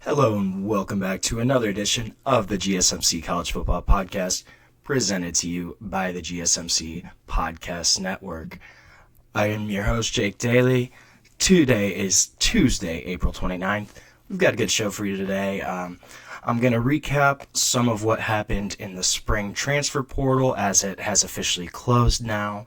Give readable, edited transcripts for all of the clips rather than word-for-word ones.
Hello and welcome back to another edition of the GSMC College Football Podcast, presented to you by the GSMC Podcast Network. I am your host, Jake Daly. Today is Tuesday, April 29th. We've got a good show for you today. I'm going to recap some of what happened in the spring transfer portal as it has officially closed now.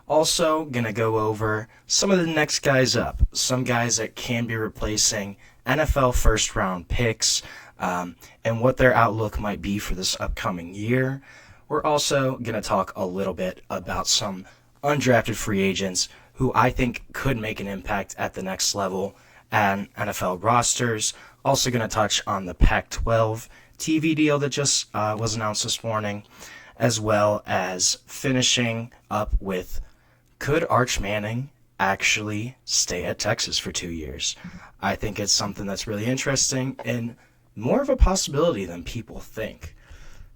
Also, going to go over some of the next guys up, some guys that can be replacing NFL first-round picks, and what their outlook might be for this upcoming year. We're also going to talk a little bit about some undrafted free agents who I think could make an impact at the next level and NFL rosters. Also going to touch on the Pac-12 TV deal that just was announced this morning, as well as finishing up with, could Arch Manning actually stay at Texas for 2 years? I think it's something that's really interesting and more of a possibility than people think.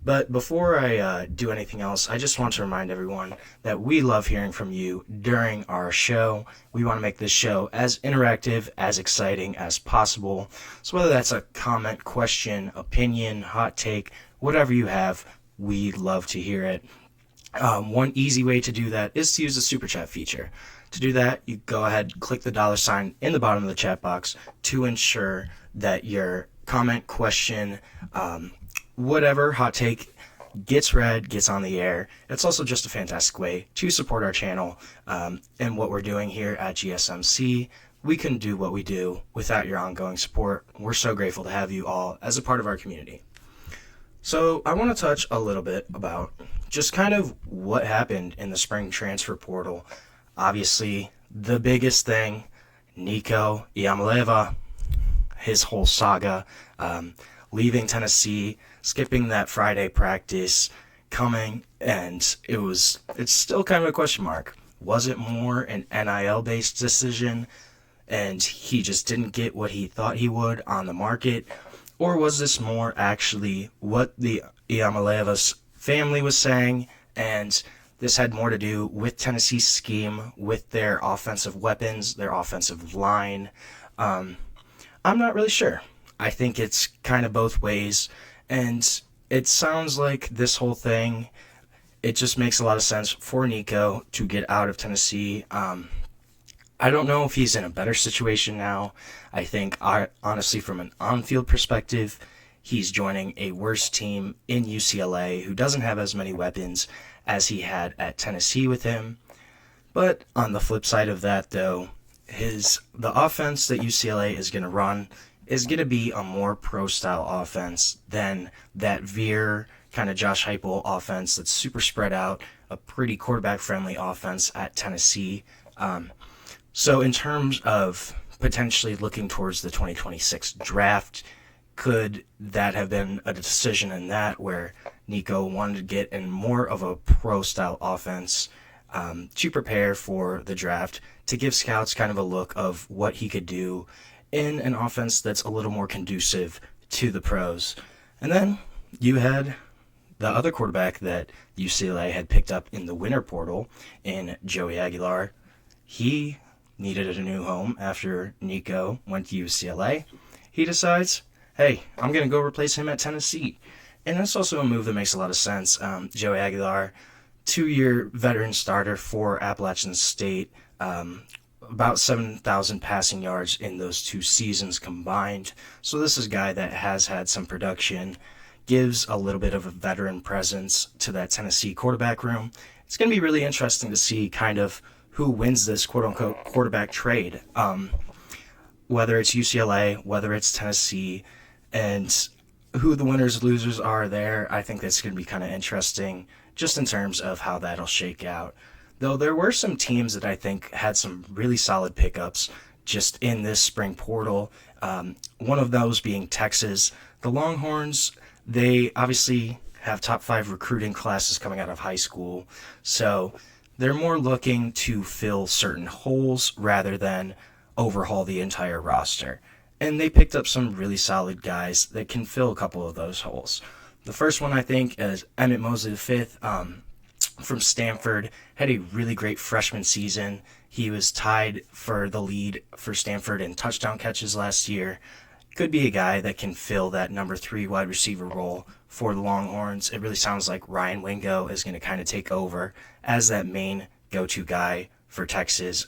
But before I do anything else, I just want to remind everyone that we love hearing from you during our show. We want to make this show as interactive, as exciting as possible. So whether that's a comment, question, opinion, hot take, whatever you have, we love to hear it. One easy way to do that is to use the Super Chat feature. To do that, you go ahead, click the $sign in the bottom of the chat box to ensure that your comment, question, whatever hot take gets read, gets on the air. It's also just a fantastic way to support our channel and what we're doing here at GSMC. We couldn't do what we do without your ongoing support. We're so grateful to have you all as a part of our community. So I want to touch a little bit about just kind of what happened in the spring transfer portal. Obviously, the biggest thing, Nico Iamaleava, his whole saga, leaving Tennessee, skipping that Friday practice, coming, and it's still kind of a question mark. Was it more an NIL-based decision, and he just didn't get what he thought he would on the market? Or was this more actually what the Iamaleava's family was saying, and this had more to do with Tennessee's scheme, with their offensive weapons, their offensive line? I'm not really sure. I think it's kind of both ways, and it sounds like this whole thing, it just makes a lot of sense for Nico to get out of Tennessee. I don't know if he's in a better situation now. I think, honestly, from an on-field perspective, he's joining a worse team in UCLA who doesn't have as many weapons as he had at Tennessee with him. But on the flip side of that, though, the offense that UCLA is going to run is going to be a more pro-style offense than that Veer kind of Josh Heupel offense that's super spread out, a pretty quarterback-friendly offense at Tennessee. So in terms of potentially looking towards the 2026 draft, could that have been a decision in that where Nico wanted to get in more of a pro-style offense to prepare for the draft, to give scouts kind of a look of what he could do in an offense that's a little more conducive to the pros? And then you had the other quarterback that UCLA had picked up in the winter portal in Joey Aguilar. He needed a new home after Nico went to UCLA. He decides, hey, I'm going to go replace him at Tennessee. And that's also a move that makes a lot of sense. Joey Aguilar, 2-year veteran starter for Appalachian State, about 7,000 passing yards in those 2 seasons combined. So this is a guy that has had some production, gives a little bit of a veteran presence to that Tennessee quarterback room. It's going to be really interesting to see kind of who wins this quote-unquote quarterback trade, whether it's UCLA, whether it's Tennessee, and who the winners losers are there. I think that's going to be kind of interesting just in terms of how that'll shake out. Though there were some teams that I think had some really solid pickups just in this spring portal. One of those being Texas. The Longhorns, they obviously have top 5 recruiting classes coming out of high school, so they're more looking to fill certain holes rather than overhaul the entire roster. And they picked up some really solid guys that can fill a couple of those holes. The first one, I think, is Emmett Mosley V from Stanford. Had a really great freshman season. He was tied for the lead for Stanford in touchdown catches last year. could be a guy that can fill that number 3 wide receiver role for the Longhorns. It really sounds like Ryan Wingo is going to kind of take over as that main go-to guy for Texas.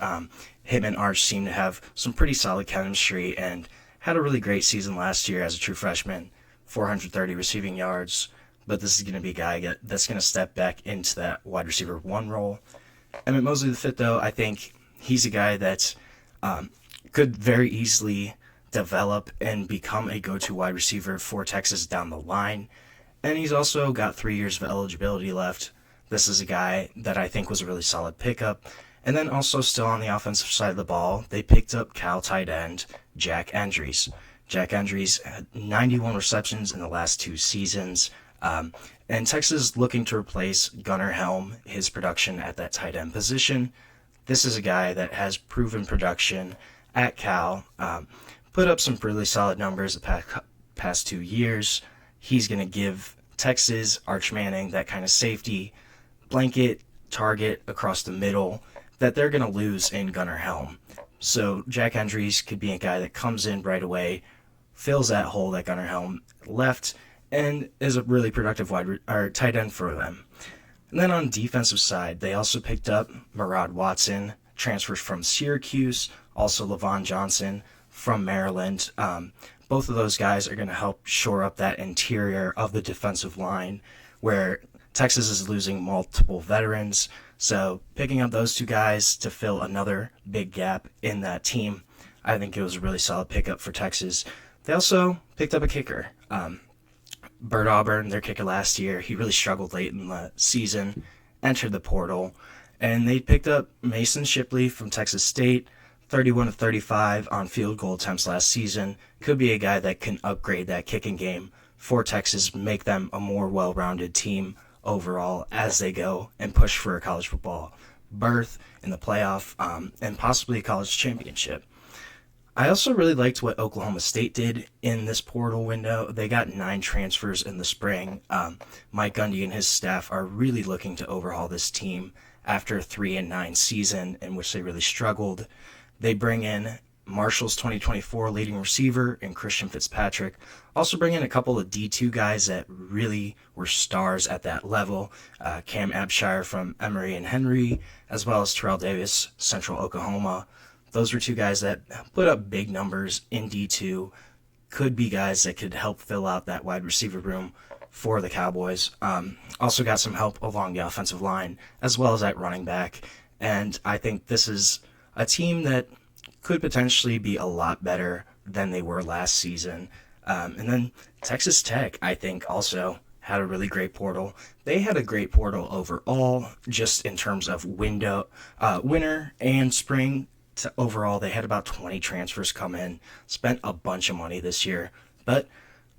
Him and Arch seem to have some pretty solid chemistry and had a really great season last year as a true freshman, 430 receiving yards. But this is going to be a guy that's going to step back into that wide receiver 1 role. Emmett Mosley the fifth, though, I think he's a guy that could very easily develop and become a go-to wide receiver for Texas down the line. And he's also got 3 years of eligibility left. This is a guy that I think was a really solid pickup. And then also still on the offensive side of the ball, they picked up Cal tight end Jack Andrews. Jack Andrews had 91 receptions in the last 2 seasons. And Texas looking to replace Gunnar Helm, his production at that tight end position. This is a guy that has proven production at Cal, put up some really solid numbers the past 2 years. He's going to give Texas, Arch Manning, that kind of safety, blanket, target across the middle that they're going to lose in Gunnar Helm. So Jack Andrews could be a guy that comes in right away, fills that hole that Gunnar Helm left, and is a really productive tight end for them. And then on defensive side, they also picked up Murad Watson, transfers from Syracuse, also Levon Johnson from Maryland. Both of those guys are going to help shore up that interior of the defensive line where Texas is losing multiple veterans. So picking up those 2 guys to fill another big gap in that team, I think it was a really solid pickup for Texas. They also picked up a kicker. Bert Auburn, their kicker last year, he really struggled late in the season, entered the portal, and they picked up Mason Shipley from Texas State, 31 of 35 on field goal attempts last season. Could be a guy that can upgrade that kicking game for Texas, make them a more well-rounded team overall as they go and push for a college football berth in the playoff and possibly a college championship. I also really liked what Oklahoma State did in this portal window. They got 9 transfers in the spring. Mike Gundy and his staff are really looking to overhaul this team after a 3-9 season in which they really struggled. They bring in Marshall's 2024 leading receiver and Christian Fitzpatrick. Also bring in a couple of D2 guys that really were stars at that level. Cam Abshire from Emory and Henry, as well as Terrell Davis, Central Oklahoma. Those were 2 guys that put up big numbers in D2. Could be guys that could help fill out that wide receiver room for the Cowboys. Also got some help along the offensive line as well as at running back. And I think this is a team that could potentially be a lot better than they were last season. And then Texas Tech, I think, also had a really great portal. They had a great portal overall, just in terms of winter and spring. Overall, they had about 20 transfers come in, spent a bunch of money this year. But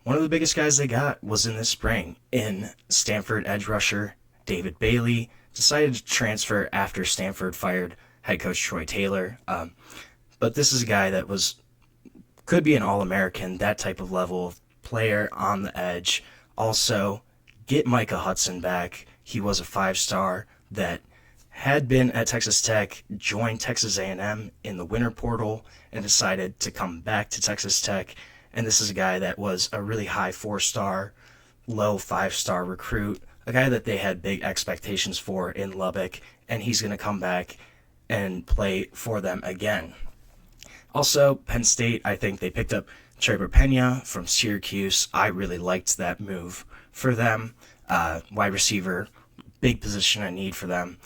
one of the biggest guys they got was in this spring in Stanford edge rusher David Bailey. Decided to transfer after Stanford fired head coach Troy Taylor. But this is a guy that could be an All-American, that type of level of player on the edge. Also, get Micah Hudson back. He was a 5-star that had been at Texas Tech, joined Texas A&M in the winter portal, and decided to come back to Texas Tech. And this is a guy that was a really high 4-star, low 5-star recruit, a guy that they had big expectations for in Lubbock, and he's going to come back and play for them again. Also, Penn State, I think they picked up Trebor Pena from Syracuse. I really liked that move for them. Wide receiver, big position I need for them.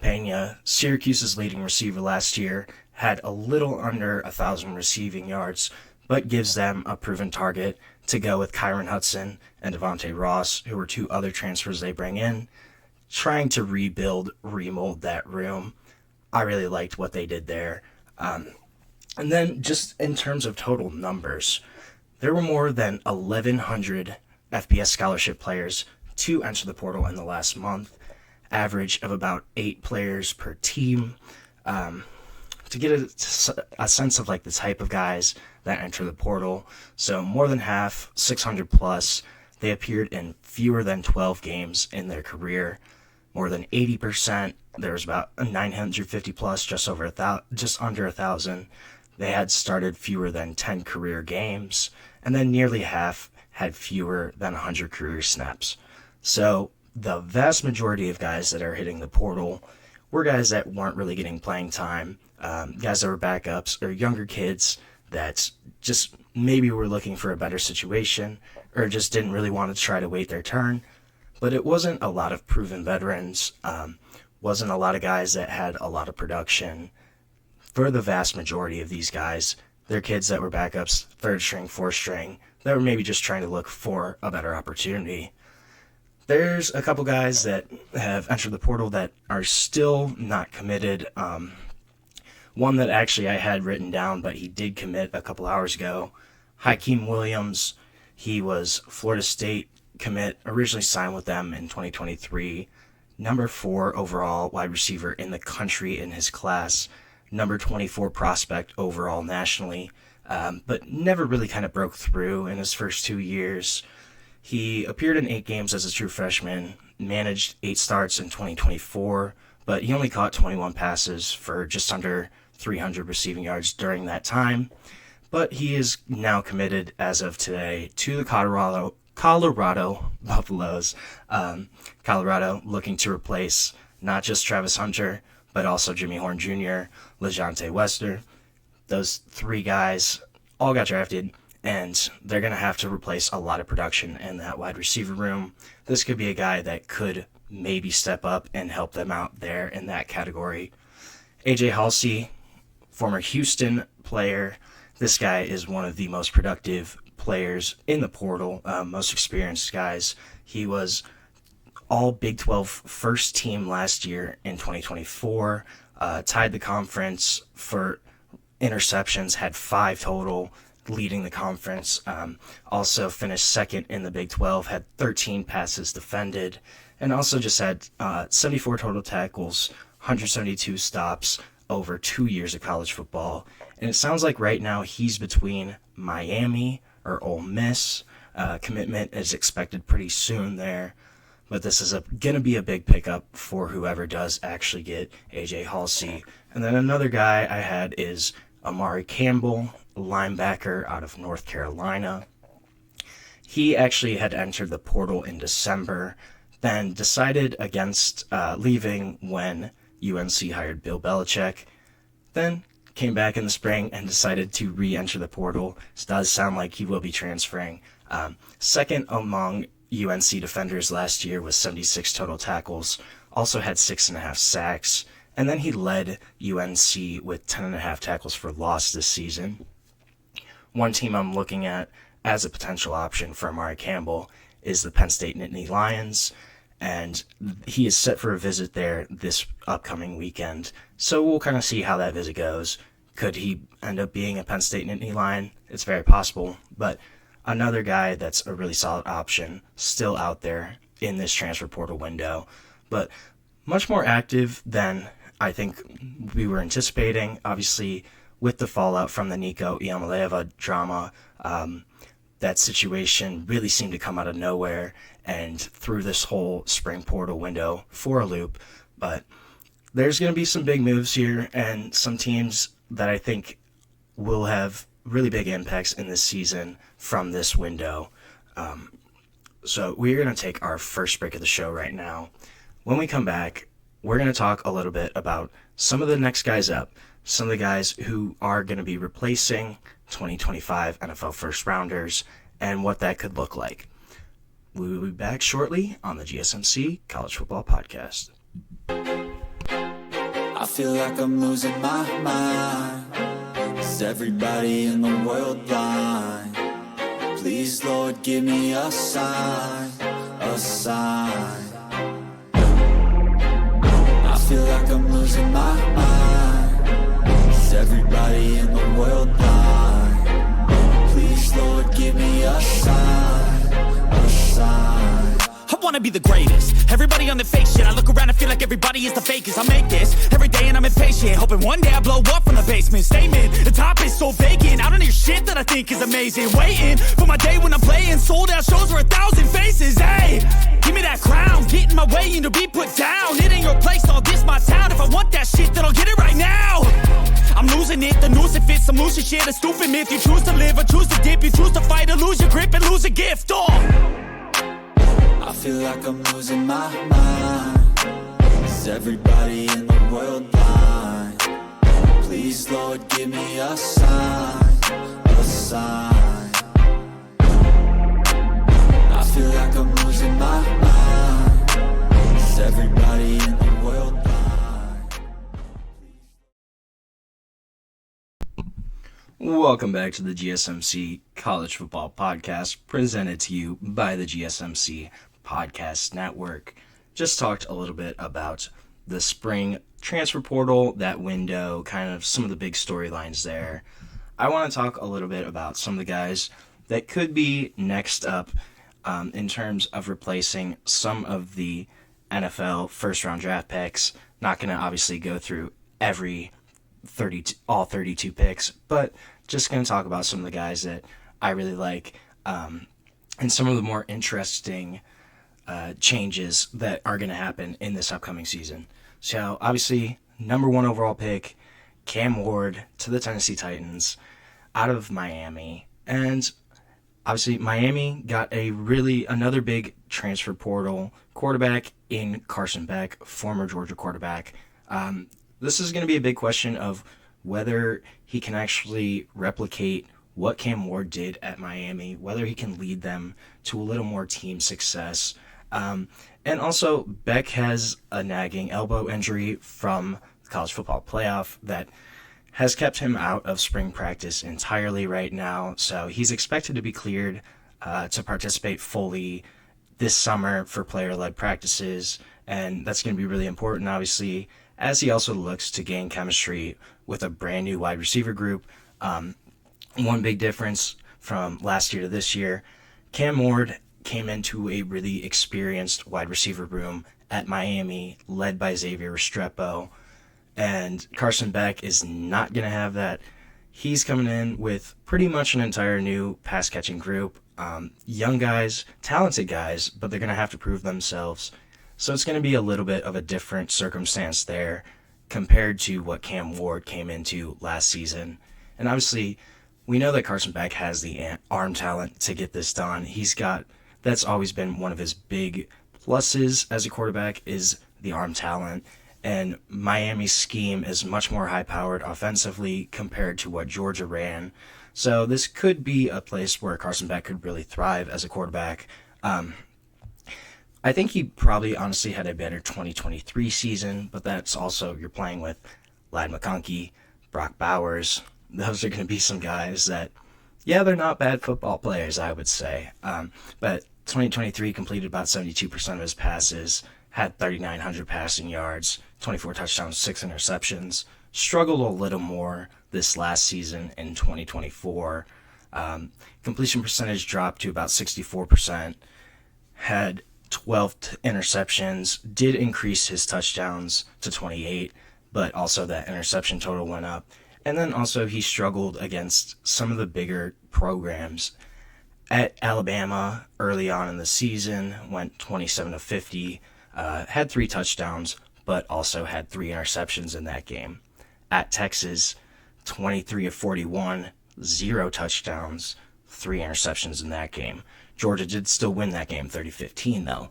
Pena, Syracuse's leading receiver last year, had a little under 1,000 receiving yards, but gives them a proven target to go with Kyron Hudson and Devontae Ross, who were 2 other transfers they bring in, trying to remold that room. I really liked what they did there. And then just in terms of total numbers, there were more than 1,100 FBS scholarship players to enter the portal in the last month. Average of about 8 players per team. To get a sense of like the type of guys that enter the portal. So more than half, 600 plus, they appeared in fewer than 12 games in their career. More than 80%, there was about 950 plus, just under 1,000. they had started fewer than 10 career games, and then nearly half had fewer than 100 career snaps. So the vast majority of guys that are hitting the portal were guys that weren't really getting playing time, guys that were backups or younger kids that just maybe were looking for a better situation or just didn't really want to try to wait their turn. But it wasn't a lot of proven veterans, wasn't a lot of guys that had a lot of production. For the vast majority of these guys, they're kids that were backups, third string, fourth string, that were maybe just trying to look for a better opportunity. There's a couple guys that have entered the portal that are still not committed. One that actually I had written down, but he did commit a couple hours ago. Hykeem Williams, he was Florida State commit, originally signed with them in 2023. Number 4 overall wide receiver in the country in his class. Number 24 prospect overall nationally, but never really kind of broke through in his first 2 years. He appeared in 8 games as a true freshman, managed 8 starts in 2024, but he only caught 21 passes for just under 300 receiving yards during that time. But he is now committed as of today to the Colorado Buffaloes. Colorado looking to replace not just Travis Hunter, but also Jimmy Horn Jr., LeJontay Wester. Those 3 guys all got drafted, and they're going to have to replace a lot of production in that wide receiver room. This could be a guy that could maybe step up and help them out there in that category. AJ Haulcy, former Houston player. This guy is one of the most productive players in the portal, most experienced guys. He was all Big 12 first team last year in 2024, tied the conference for interceptions, had 5 total, leading the conference. Also finished second in the Big 12, had 13 passes defended, and also just had 74 total tackles, 172 stops over 2 years of college football. And it sounds like right now he's between Miami or Ole Miss. Commitment is expected pretty soon there. But this is going to be a big pickup for whoever does actually get AJ Haulcy. And then another guy I had is Amare Campbell, linebacker out of North Carolina. He actually had entered the portal in December, then decided against leaving when UNC hired Bill Belichick, then came back in the spring and decided to re-enter the portal. It does sound like he will be transferring. Second among UNC defenders last year with 76 total tackles, also had 6.5 sacks, and then he led UNC with 10.5 tackles for loss this season. One team I'm looking at as a potential option for Amare Campbell is the Penn State Nittany Lions, and he is set for a visit there this upcoming weekend. So we'll kind of see how that visit goes. Could he end up being a Penn State Nittany Lion? It's very possible, but another guy that's a really solid option still out there in this transfer portal window, but much more active than I think we were anticipating. Obviously, with the fallout from the Nico Iamaleava drama, that situation really seemed to come out of nowhere and threw this whole spring portal window for a loop. But there's going to be some big moves here and some teams that I think will have really big impacts in this season from this window. So we're going to take our first break of the show right now. When we come back, we're going to talk a little bit about some of the next guys up, some of the guys who are going to be replacing 2025 NFL first rounders and what that could look like. We will be back shortly on the GSMC College Football Podcast. I feel like I'm losing my mind. Is everybody in the world blind? Please, Lord, give me a sign, a sign. I feel like I'm losing my mind. Is everybody in the world blind? Please, Lord, give me a sign, a sign. I wanna be the greatest. Everybody on the fake shit. I look around and feel like everybody is the fakest. I make this every day and I'm impatient, hoping one day I blow up from the basement. Statement, the top is so vacant. I don't hear shit that I think is amazing. Waiting for my day when I'm playing sold out shows for 1,000 faces. Hey, give me that crown. Get in my way and to be put down. It ain't your place, all this my town. If I want that shit, then I'll get it right now. I'm losing it, the noose it fits, some lucid shit, a stupid myth. You choose to live or choose to dip, you choose to fight or lose your grip and lose a gift. I feel like I'm losing my mind. Is everybody in the world blind? Please, Lord, give me a sign, a sign. I feel like I'm losing my mind. Is everybody in the world blind? Welcome back to the GSMC College Football Podcast, presented to you by the GSMC Podcast Network. Just talked a little bit about the spring transfer portal, that window, kind of some of the big storylines there. I want to talk a little bit about some of the guys that could be next up in terms of replacing some of the NFL first-round draft picks. Not going to obviously go through all 32 picks, but just going to talk about some of the guys that I really like and some of the more interesting changes that are going to happen in this upcoming season. So obviously, number 1 overall pick, Cam Ward to the Tennessee Titans out of Miami. And obviously, Miami got another big transfer portal quarterback in Carson Beck, former Georgia quarterback. This is going to be a big question of whether he can actually replicate what Cam Ward did at Miami, whether he can lead them to a little more team success. And also, Beck has a nagging elbow injury from the college football playoff that has kept him out of spring practice entirely right now. So he's expected to be cleared to participate fully this summer for player-led practices. And that's going to be really important, obviously, as he also looks to gain chemistry with a brand new wide receiver group. One big difference from last year to this year, Cam Ward came into a really experienced wide receiver room at Miami, led by Xavier Restrepo, and Carson Beck is not going to have that. He's coming in with pretty much an entire new pass-catching group, young guys, talented guys, but they're going to have to prove themselves. So it's going to be a little bit of a different circumstance there compared to what Cam Ward came into last season. And obviously, we know that Carson Beck has the arm talent to get this done. That's always been one of his big pluses as a quarterback, is the arm talent. And Miami's scheme is much more high-powered offensively compared to what Georgia ran. So this could be a place where Carson Beck could really thrive as a quarterback. I think he probably honestly had a better 2023 season, but that's also, you're playing with Ladd McConkey, Brock Bowers. Those are going to be some guys that, yeah, they're not bad football players, I would say. But 2023 completed about 72% of his passes, had 3,900 passing yards, 24 touchdowns, 6 interceptions. Struggled a little more this last season in 2024. Completion percentage dropped to about 64%. Had 12 interceptions, did increase his touchdowns to 28, but also that interception total went up. And then also he struggled against some of the bigger programs. At Alabama, early on in the season, went 27-50, had 3 touchdowns, but also had 3 interceptions in that game. At Texas, 23-41, 0 touchdowns, 3 interceptions in that game. Georgia did still win that game 30-15 though.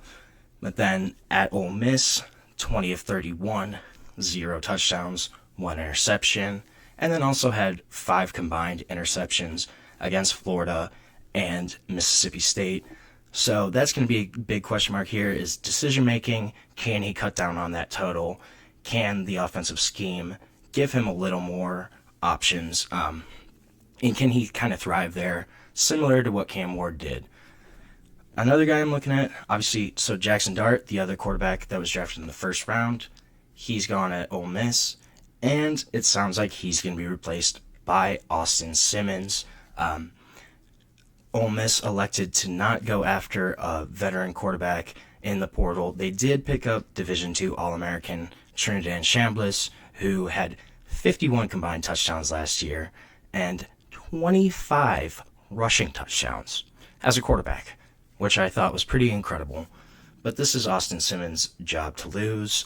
But then at Ole Miss, 20-31, 0 touchdowns, 1 interception, and then also had 5 combined interceptions against Florida and Mississippi State. So that's going to be a big question mark here, is decision making. Can he cut down on that total? Can the offensive scheme give him a little more options? And can he kind of thrive there, similar to what Cam Ward did? Another guy I'm looking at, obviously, so Jaxson Dart, the other quarterback that was drafted in the first round, he's gone at Ole Miss, and it sounds like he's going to be replaced by Austin Simmons. Ole Miss elected to not go after a veteran quarterback in the portal. They did pick up Division II All-American Trinidad Chambliss, who had 51 combined touchdowns last year and 25 rushing touchdowns as a quarterback, which I thought was pretty incredible. But this is Austin Simmons' job to lose.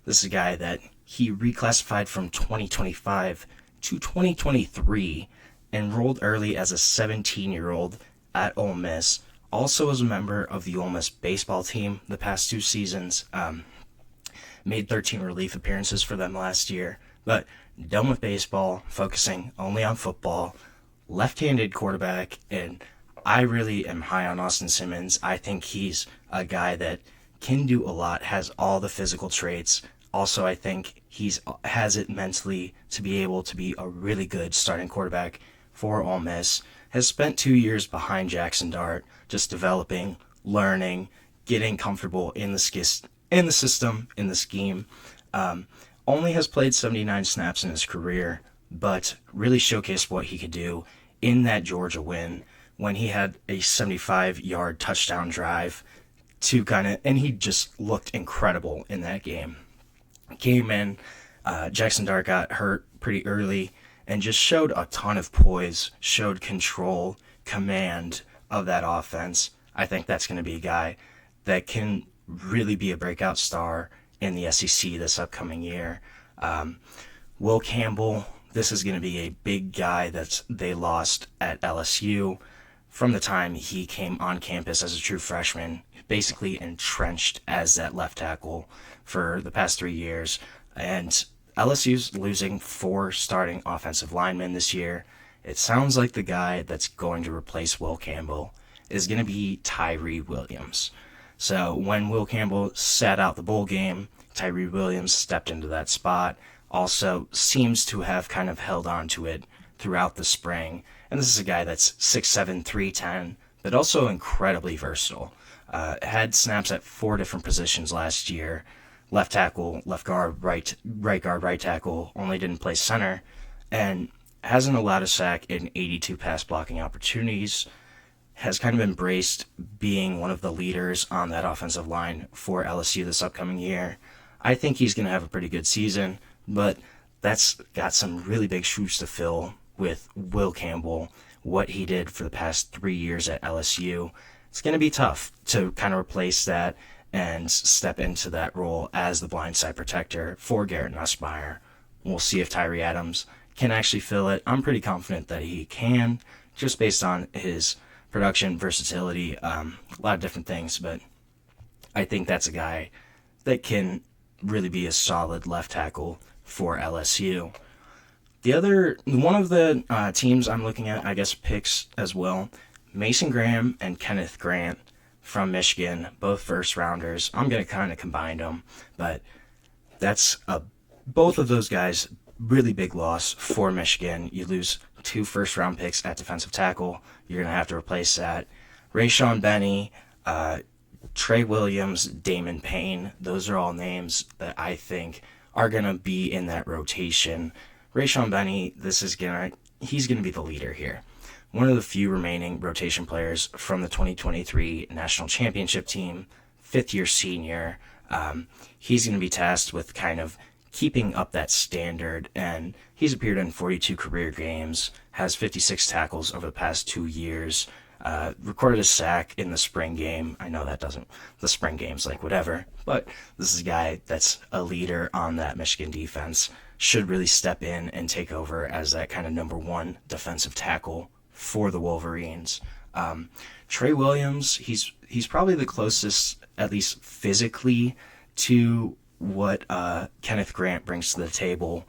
This is a guy that he reclassified from 2025 to 2023, enrolled early as a 17-year-old at Ole Miss, also was a member of the Ole Miss baseball team the past 2 seasons, made 13 relief appearances for them last year, but done with baseball, focusing only on football, left-handed quarterback, and I really am high on Austin Simmons. I think he's a guy that can do a lot, has all the physical traits. Also, I think has it mentally to be able to be a really good starting quarterback for Ole Miss. Has spent 2 years behind Jaxson Dart, just developing, learning, getting comfortable in the system, in the scheme. Only has played 79 snaps in his career, but really showcased what he could do in that Georgia win when he had a 75-yard touchdown drive and he just looked incredible in that game. Came in, Jaxson Dart got hurt pretty early and just showed a ton of poise, showed control, command of that offense. I think that's going to be a guy that can really be a breakout star in the SEC this upcoming year. Will Campbell, this is going to be a big guy that they lost at LSU from the time he came on campus as a true freshman, basically entrenched as that left tackle for the past 3 years. And LSU's losing 4 starting offensive linemen this year. It sounds like the guy that's going to replace Will Campbell is going to be Tyree Williams. So when Will Campbell sat out the bowl game, Tyree Williams stepped into that spot. Also seems to have kind of held on to it throughout the spring. And this is a guy that's 6'7", 310, but also incredibly versatile. Had snaps at 4 different positions last year. Left tackle, left guard, right guard, right tackle, only didn't play center, and hasn't allowed a sack in 82 pass blocking opportunities. Has kind of embraced being one of the leaders on that offensive line for LSU this upcoming year. I think he's going to have a pretty good season, but that's got some really big shoes to fill with Will Campbell, what he did for the past 3 years at LSU. It's going to be tough to kind of replace that and step into that role as the blindside protector for Garrett Nussmeier. We'll see if Tyree Adams can actually fill it. I'm pretty confident that he can, just based on his production, versatility, a lot of different things, but I think that's a guy that can really be a solid left tackle for LSU. One of the teams I'm looking at, I guess, picks as well, Mason Graham and Kenneth Grant from Michigan, both first rounders. I'm going to kind of combine them, but that's both of those guys, really big loss for Michigan. You lose 2 first-round picks at defensive tackle. You're going to have to replace that. Rayshawn Benny, Trey Williams, Damon Payne, those are all names that I think are going to be in that rotation. Rayshawn Benny, he's going to be the leader here. One of the few remaining rotation players from the 2023 National Championship team, 5th-year senior. He's going to be tasked with kind of keeping up that standard, and he's appeared in 42 career games, has 56 tackles over the past 2 years, recorded a sack in the spring game. I know the spring game's like whatever, but this is a guy that's a leader on that Michigan defense, should really step in and take over as that kind of number 1 defensive tackle for the Wolverines. Trey Williams, he's probably the closest, at least physically, to what Kenneth Grant brings to the table.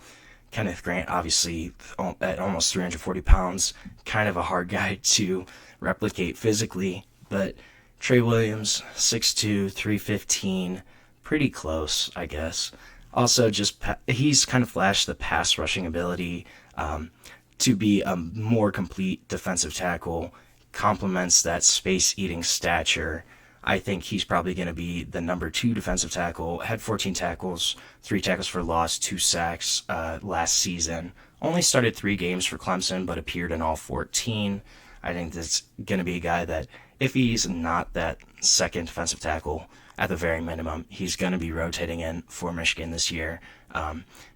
Kenneth Grant, obviously, at almost 340 pounds, kind of a hard guy to replicate physically, but Trey Williams, 6'2", 315, pretty close, I guess. Also, he's kind of flashed the pass rushing ability, to be a more complete defensive tackle, complements that space-eating stature. I think he's probably going to be the number 2 defensive tackle. Had 14 tackles, 3 tackles for loss, 2 sacks last season. Only started 3 games for Clemson, but appeared in all 14. I think that's going to be a guy that, if he's not that second defensive tackle, at the very minimum, he's going to be rotating in for Michigan this year.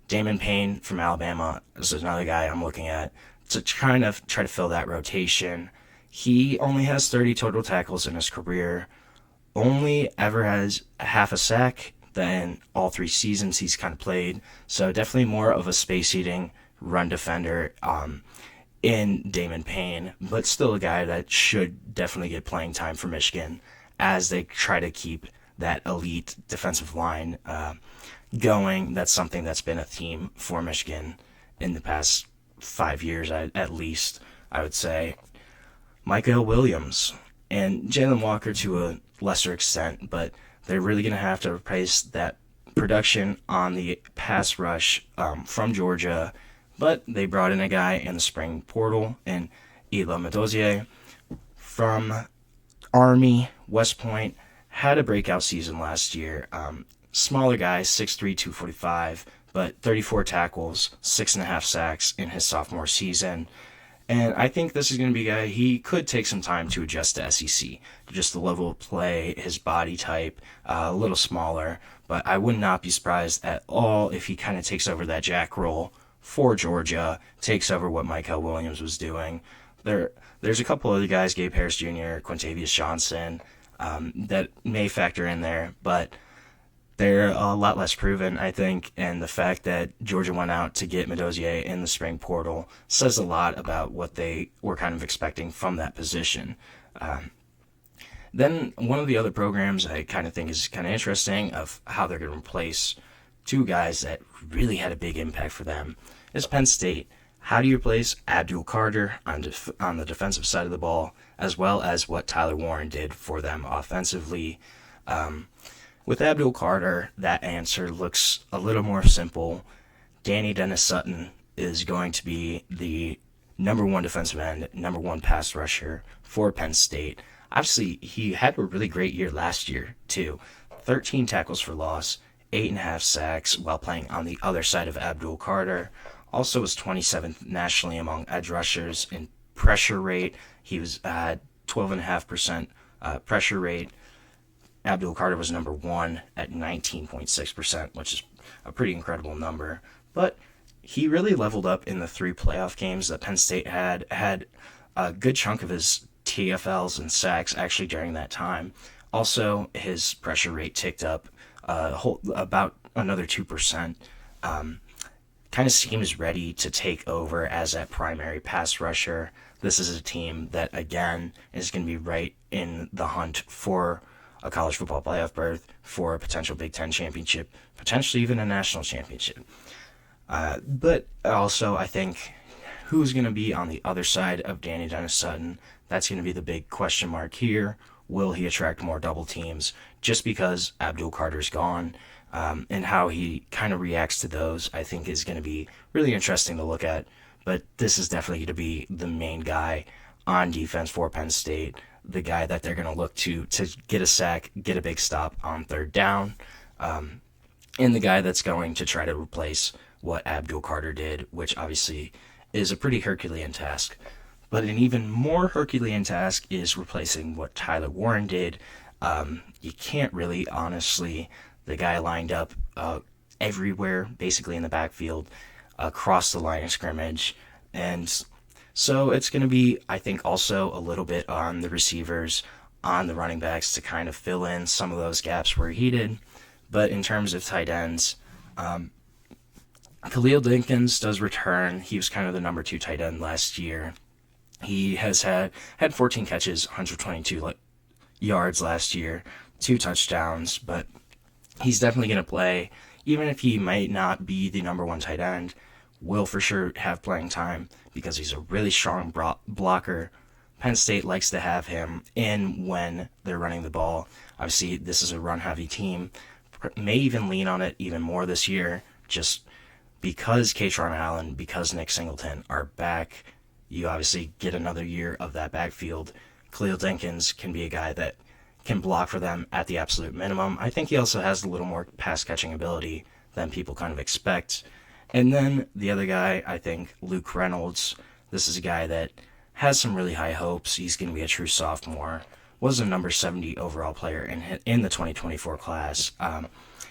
Damon Payne from Alabama is another guy I'm looking at to kind of try to fill that rotation. He only has 30 total tackles in his career, only ever has half a sack. than all 3 seasons he's kind of played. So definitely more of a space-eating run defender in Damon Payne, but still a guy that should definitely get playing time for Michigan as they try to keep that elite defensive line going. That's something that's been a theme for Michigan in the past 5 years, at least, I would say. Micah Williams and Jalen Walker to a lesser extent, but they're really going to have to replace that production on the pass rush from Georgia. But they brought in a guy in the spring portal, and Ila Medozier from Army, West Point, had a breakout season last year. Smaller guy, 6'3", 245, but 34 tackles, 6.5 sacks in his sophomore season. And I think this is going to be a guy, he could take some time to adjust to SEC. Just the level of play, his body type, a little smaller. But I would not be surprised at all if he kind of takes over that jack role for Georgia, takes over what Micah Williams was doing. There's a couple other guys, Gabe Harris Jr., Quintavious Johnson, that may factor in there, but they're a lot less proven, I think, and the fact that Georgia went out to get Medozier in the spring portal says a lot about what they were kind of expecting from that position. Then one of the other programs I kind of think is kind of interesting of how they're going to replace 2 guys that really had a big impact for them is Penn State. How do you replace Abdul Carter on the defensive side of the ball, as well as what Tyler Warren did for them offensively? With Abdul Carter, that answer looks a little more simple. Danny Dennis-Sutton is going to be the number 1 defensive end, number 1 pass rusher for Penn State. Obviously, he had a really great year last year, too. 13 tackles for loss, 8.5 sacks while playing on the other side of Abdul Carter. Also was 27th nationally among edge rushers in pressure rate. He was at 12.5% pressure rate. Abdul Carter was number 1 at 19.6%, which is a pretty incredible number. But he really leveled up in the 3 playoff games that Penn State had a good chunk of his TFLs and sacks actually during that time. Also, his pressure rate ticked up about another 2%. Kind of seems ready to take over as that primary pass rusher. This is a team that, again, is going to be right in the hunt for a college football playoff berth, for a potential Big Ten championship, potentially even a national championship. But also, I think, who's going to be on the other side of Danny Dennis-Sutton? That's going to be the big question mark here. Will he attract more double teams just because Abdul Carter's gone? And how he kind of reacts to those, I think, is going to be really interesting to look at. But this is definitely going to be the main guy on defense for Penn State, the guy that they're going to look to get a sack, get a big stop on 3rd down, and the guy that's going to try to replace what Abdul Carter did, which obviously is a pretty Herculean task. But an even more Herculean task is replacing what Tyler Warren did. You can't really, honestly... The guy lined up everywhere, basically in the backfield, across the line of scrimmage. And so it's going to be, I think, also a little bit on the receivers, on the running backs to kind of fill in some of those gaps where he did. But in terms of tight ends, Khalil Dinkins does return. He was kind of the number 2 tight end last year. He has had 14 catches, 122 yards last year, 2 touchdowns, but he's definitely going to play. Even if he might not be the number 1 tight end, will for sure have playing time because he's a really strong blocker. Penn State likes to have him in when they're running the ball. Obviously, this is a run-heavy team. May even lean on it even more this year just because Katron Allen, because Nick Singleton are back. You obviously get another year of that backfield. Khalil Dinkins can be a guy that can block for them at the absolute minimum. I think he also has a little more pass-catching ability than people kind of expect. And then the other guy, I think, Luke Reynolds. This is a guy that has some really high hopes. He's going to be a true sophomore. Was a number 70 overall player in the 2024 class.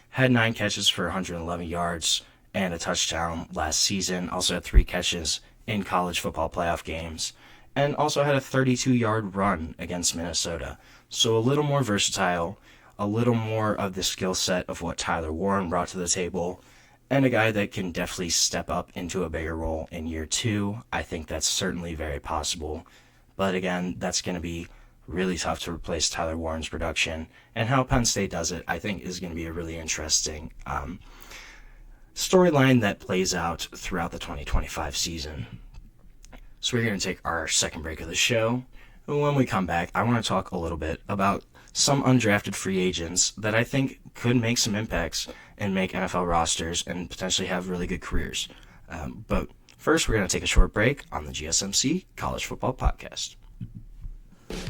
Had 9 catches for 111 yards and a touchdown last season. Also had 3 catches in college football playoff games. And also had a 32-yard run against Minnesota. So a little more versatile, a little more of the skill set of what Tyler Warren brought to the table, and a guy that can definitely step up into a bigger role in year 2. I think that's certainly very possible. But again, that's going to be really tough to replace Tyler Warren's production. And how Penn State does it, I think, is going to be a really interesting storyline that plays out throughout the 2025 season. So we're going to take our second break of the show. And when we come back, I want to talk a little bit about some undrafted free agents that I think could make some impacts and make NFL rosters and potentially have really good careers. But first, we're going to take a short break on the GSMC College Football Podcast.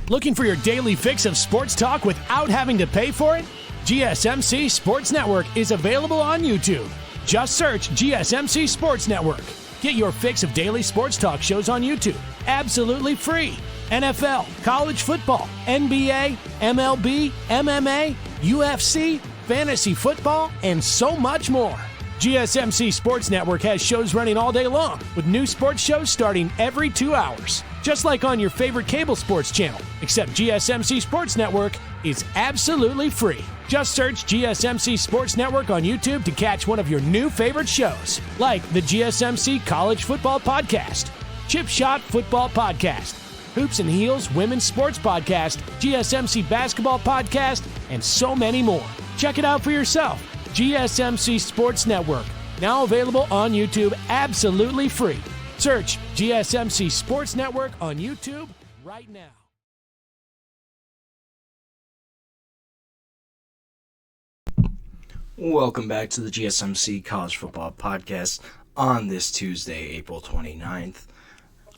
Looking for your daily fix of sports talk without having to pay for it? GSMC Sports Network is available on YouTube. Just search GSMC Sports Network. Get your fix of daily sports talk shows on YouTube, absolutely free. NFL, college football, NBA, MLB, MMA, UFC, fantasy football, and so much more. GSMC Sports Network has shows running all day long, with new sports shows starting every 2 hours. Just like on your favorite cable sports channel, except GSMC Sports Network is absolutely free. Just search GSMC Sports Network on YouTube to catch one of your new favorite shows, like the GSMC College Football Podcast, Chip Shot Football Podcast, Hoops and Heels Women's Sports Podcast, GSMC Basketball Podcast, and so many more. Check it out for yourself. GSMC Sports Network, now available on YouTube absolutely free. Search GSMC Sports Network on YouTube right now. Welcome back to the GSMC College Football Podcast on this Tuesday, April 29th.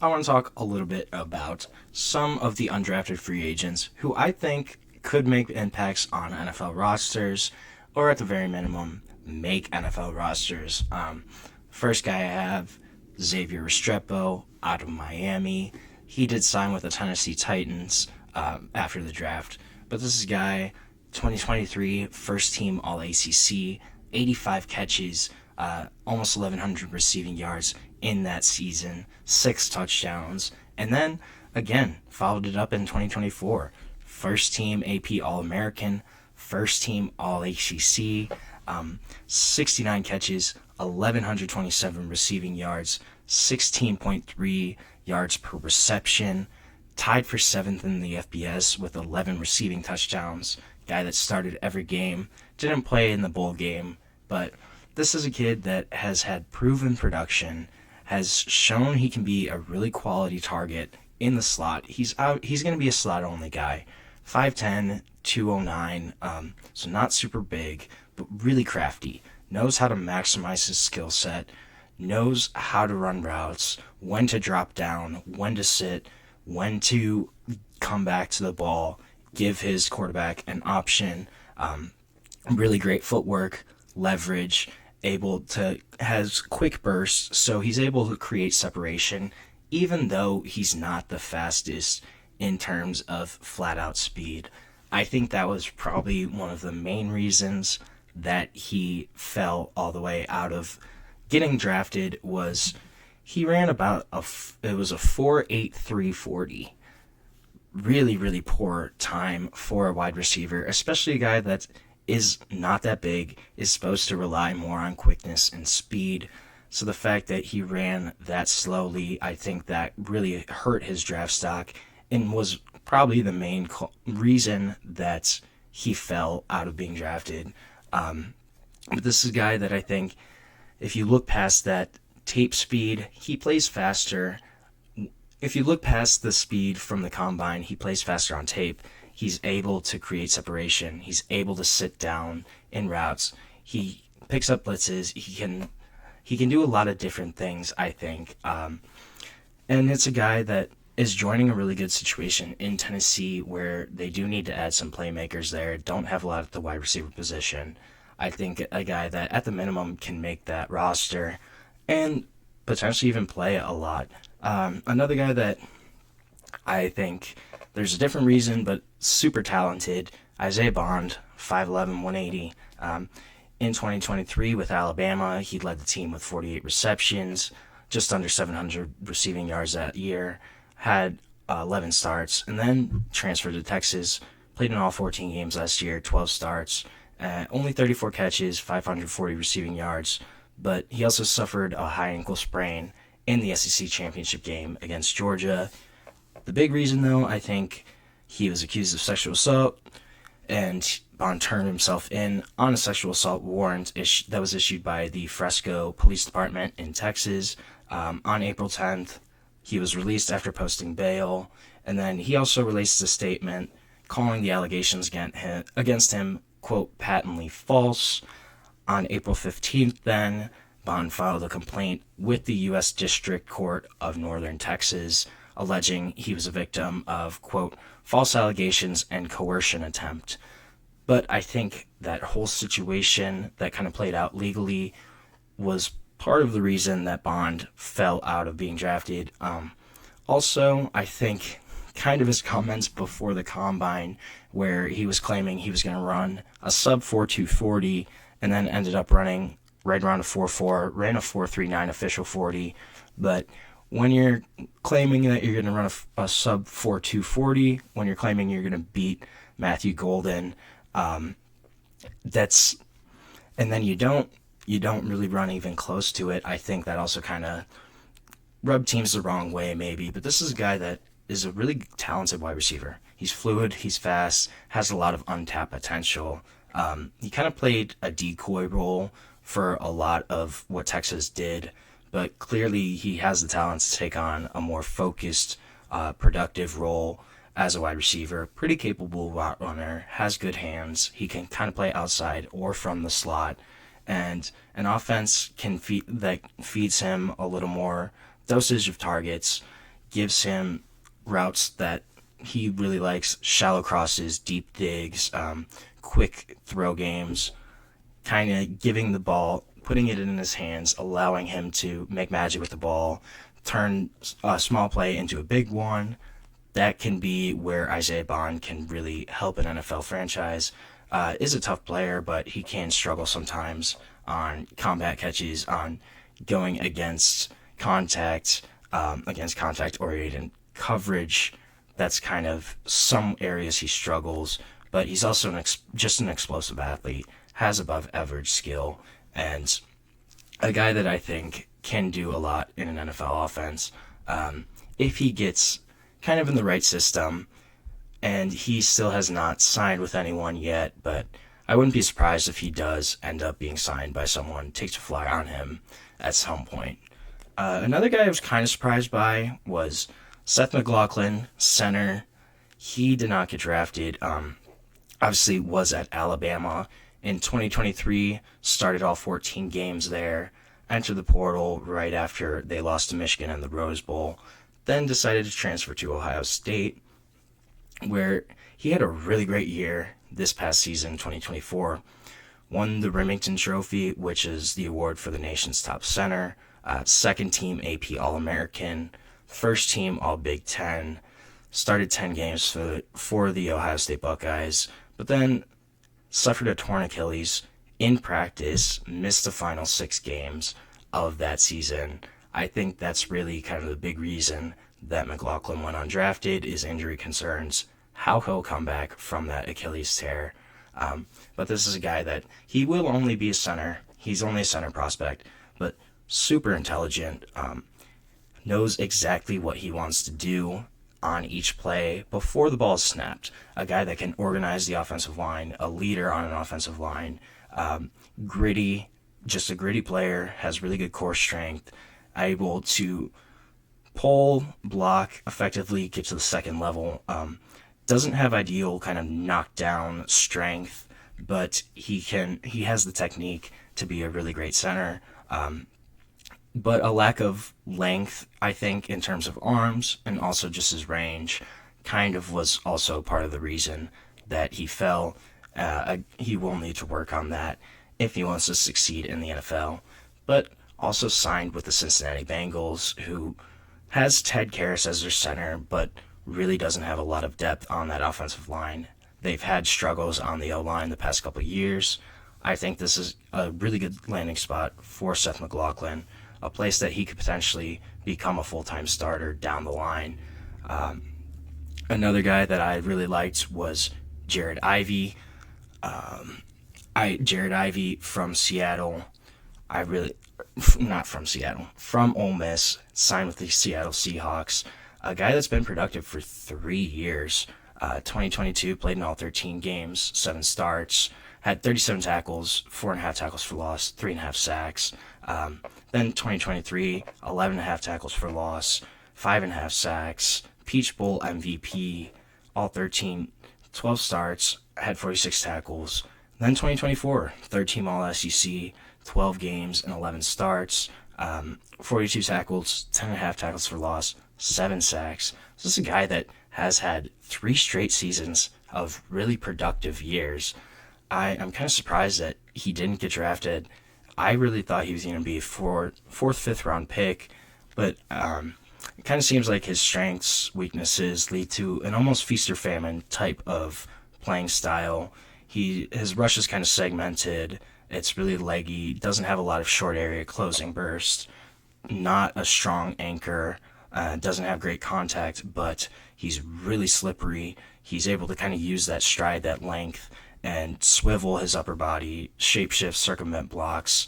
I want to talk a little bit about some of the undrafted free agents who I think could make impacts on NFL rosters, or at the very minimum, make NFL rosters. First guy I have, Xavier Restrepo out of Miami. He did sign with the Tennessee Titans after the draft, but this is a guy, 2023 first team All-ACC, 85 catches, almost 1,100 receiving yards in that season, 6 touchdowns, and then again followed it up in 2024. First team AP All-American, first team All-ACC, 69 catches, 1,127 receiving yards, 16.3 yards per reception, tied for 7th in the FBS with 11 receiving touchdowns. Guy that started every game, didn't play in the bowl game, but this is a kid that has had proven production, has shown he can be a really quality target in the slot. He's going to be a slot-only guy. 5'10", 209, so not super big, but really crafty. Knows how to maximize his skill set, knows how to run routes, when to drop down, when to sit, when to come back to the ball, give his quarterback an option. Really great footwork, leverage, has quick bursts, so he's able to create separation, even though he's not the fastest in terms of flat-out speed. I think that was probably one of the main reasons that he fell all the way out of getting drafted. Was he ran about it was a 4.83 40. Really, really poor time for a wide receiver, especially a guy that is not that big, is supposed to rely more on quickness and speed. So the fact that he ran that slowly, I think that really hurt his draft stock and was probably the main reason that he fell out of being drafted. But this is a guy that I think, if you look past that tape speed, he plays faster. If you look past the speed from the combine, he plays faster on tape. He's able to create separation. He's able to sit down in routes. He picks up blitzes. He can do a lot of different things, I think. And it's a guy that is joining a really good situation in Tennessee, where they do need to add some playmakers there. Don't have a lot at the wide receiver position. I think a guy that at the minimum can make that roster and potentially even play a lot. Another guy that I think there's a different reason, but super talented, Isaiah Bond, 5'11", 180. In 2023 with Alabama, he led the team with 48 receptions, just under 700 receiving yards that year, had 11 starts, and then transferred to Texas, played in all 14 games last year, 12 starts, only 34 catches, 540 receiving yards, but he also suffered a high ankle sprain in the SEC championship game against Georgia. The big reason, though, I think he was accused of sexual assault, and Bond turned himself in on a sexual assault warrant that was issued by the Fresco Police Department in Texas on April 10th. He was released after posting bail, and then he also released a statement calling the allegations against him, quote, patently false. On April 15th, then, Bond filed a complaint with the U.S. District Court of Northern Texas, alleging he was a victim of, quote, false allegations and coercion attempt. But I think that whole situation that kind of played out legally was part of the reason that Bond fell out of being drafted. Also, I think kind of his comments before the combine, where he was claiming he was going to run a sub 4.2 40 and then ended up running right around a 4.4, ran a 4.39 official 40. But when you're claiming that you're going to run a sub 4.2 40, when you're claiming you're going to beat Matthew Golden, and then you don't really run even close to it. I think that also kind of rubbed teams the wrong way, maybe. But this is a guy that is a really talented wide receiver. He's fluid, he's fast, has a lot of untapped potential. He kind of played a decoy role for a lot of what Texas did, but clearly he has the talent to take on a more focused, productive role as a wide receiver. Pretty capable route runner, has good hands. He can kind of play outside or from the slot, and an offense that feeds him a little more dosage of targets, gives him routes that he really likes, shallow crosses, deep digs, quick throw games, kind of giving the ball, putting it in his hands, allowing him to make magic with the ball, turn a small play into a big one. That can be where Isaiah Bond can really help an NFL franchise. Is a tough player, but he can struggle sometimes on combat catches, on going against contact-oriented coverage. That's kind of some areas he struggles, but he's also just an explosive athlete, has above average skill, and a guy that I think can do a lot in an NFL offense if he gets kind of in the right system. And he still has not signed with anyone yet, but I wouldn't be surprised if he does end up being signed by someone, takes a flyer on him at some point. Another guy I was kind of surprised by was Seth McLaughlin, center. He did not get drafted. Obviously was at Alabama in 2023, started all 14 games there, entered the portal right after they lost to Michigan in the Rose Bowl, then decided to transfer to Ohio State, where he had a really great year this past season, 2024. Won the Remington Trophy, which is the award for the nation's top center. Second team AP All-American. First team All-Big Ten. Started 10 games for the Ohio State Buckeyes, but then suffered a torn Achilles in practice, missed the final 6 games of that season. I think that's really kind of the big reason that McLaughlin went undrafted, is injury concerns, how he'll come back from that Achilles tear. But this is a guy that he will only be a center. He's only a center prospect, but super intelligent, knows exactly what he wants to do on each play before the ball is snapped. A guy that can organize the offensive line, a leader on an offensive line, gritty, just a gritty player, has really good core strength, able to pull, block, effectively get to the second level. Doesn't have ideal kind of knockdown strength, but he has the technique to be a really great center. But a lack of length, I think, in terms of arms and also just his range kind of was also part of the reason that he fell. He will need to work on that if he wants to succeed in the NFL. But also signed with the Cincinnati Bengals, who has Ted Karras as their center, but really doesn't have a lot of depth on that offensive line. They've had struggles on the O-line the past couple of years. I think this is a really good landing spot for Seth McLaughlin, a place that he could potentially become a full-time starter down the line. Another guy that I really liked was Jared Ivey. Jared Ivey from Seattle. From Ole Miss, signed with the Seattle Seahawks. A guy that's been productive for 3 years. 2022, played in all 13 games, 7 starts, had 37 tackles, 4.5 tackles for loss, 3.5 sacks. Then 2023, 11.5 tackles for loss, 5.5 sacks, Peach Bowl MVP, all 13, 12 starts, had 46 tackles. Then 2024, third-team All-SEC, 12 games and 11 starts, 42 tackles, 10.5 tackles for loss, 7 sacks. So this is a guy that has had 3 straight seasons of really productive years. I'm kind of surprised that he didn't get drafted. I really thought he was going to be a fourth, fifth round pick, but it kind of seems like his strengths, weaknesses lead to an almost feast or famine type of playing style. His rush is kind of segmented. It's really leggy. Doesn't have a lot of short area closing burst. Not a strong anchor. Doesn't have great contact, but he's really slippery. He's able to kind of use that stride, that length, and swivel his upper body, shapeshift, circumvent blocks.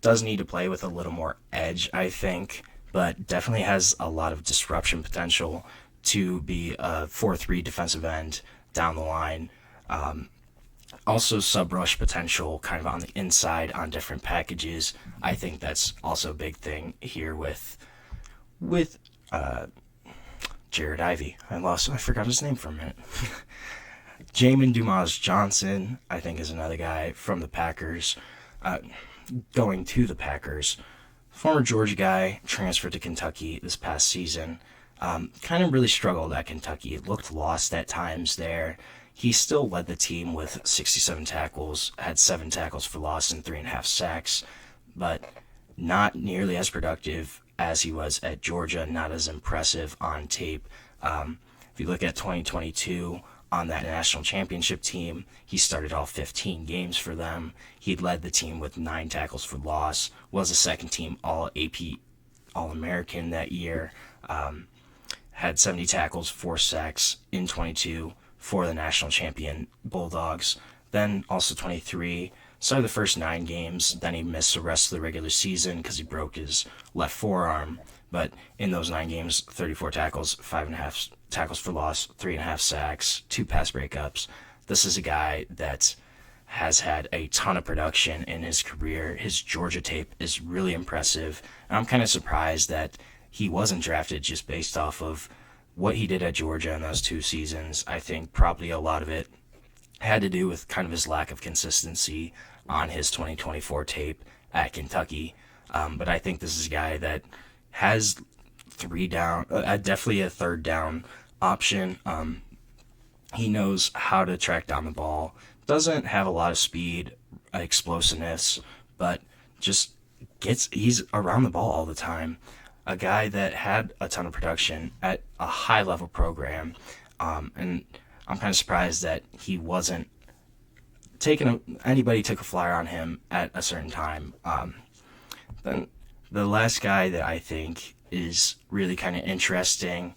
Does need to play with a little more edge, I think, but definitely has a lot of disruption potential to be a 4-3 defensive end down the line. Also sub-rush potential kind of on the inside on different packages. I think that's also a big thing here with Jared Ivey. I forgot his name for a minute. Jamin Dumas-Johnson, I think, is another guy from the Packers, going to the Packers. Former Georgia guy, transferred to Kentucky this past season. Kind of really struggled at Kentucky. Looked lost at times there. He still led the team with 67 tackles, had 7 tackles for loss and 3.5 sacks, but not nearly as productive as he was at Georgia, not as impressive on tape. If you look at 2022, on that national championship team, he started all 15 games for them. He led the team with 9 tackles for loss, was a second-team All-AP All-American that year, had 70 tackles, 4 sacks in 22 for the national champion Bulldogs. Then also 23, started the first 9 games, then he missed the rest of the regular season because he broke his left forearm. But in those 9 games, 34 tackles, 5.5 tackles for loss, 3.5 sacks, 2 pass breakups. This is a guy that has had a ton of production in his career. His Georgia tape is really impressive. And I'm kind of surprised that he wasn't drafted just based off of what he did at Georgia in those 2 seasons. I think probably a lot of it had to do with kind of his lack of consistency on his 2024 tape at Kentucky. But I think this is a guy that has 3 down, definitely a 3rd down option. He knows how to track down the ball. Doesn't have a lot of speed, explosiveness, but just he's around the ball all the time. A guy that had a ton of production at a high level program. And I'm kind of surprised that he wasn't anybody took a flyer on him at a certain time. Then the last guy that I think is really kind of interesting,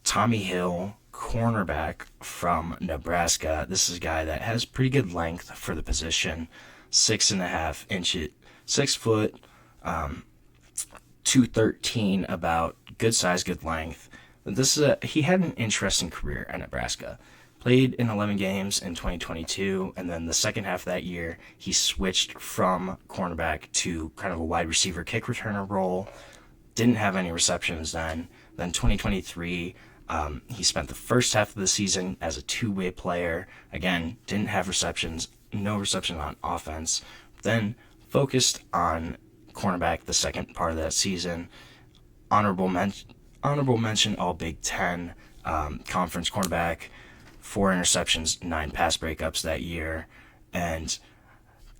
Tommy Hill, cornerback from Nebraska. This is a guy that has pretty good length for the position, 6.5 inches, 6 foot, 213, about good size, good length. He had an interesting career at Nebraska. Played in 11 games in 2022, and then the second half of that year, he switched from cornerback to kind of a wide receiver kick returner role. Didn't have any receptions then. Then 2023, he spent the first half of the season as a 2-way player. Again, didn't have receptions, no reception on offense. Then focused on cornerback the second part of that season. Honorable mention, all Big Ten conference cornerback. 4 interceptions, 9 pass breakups that year. And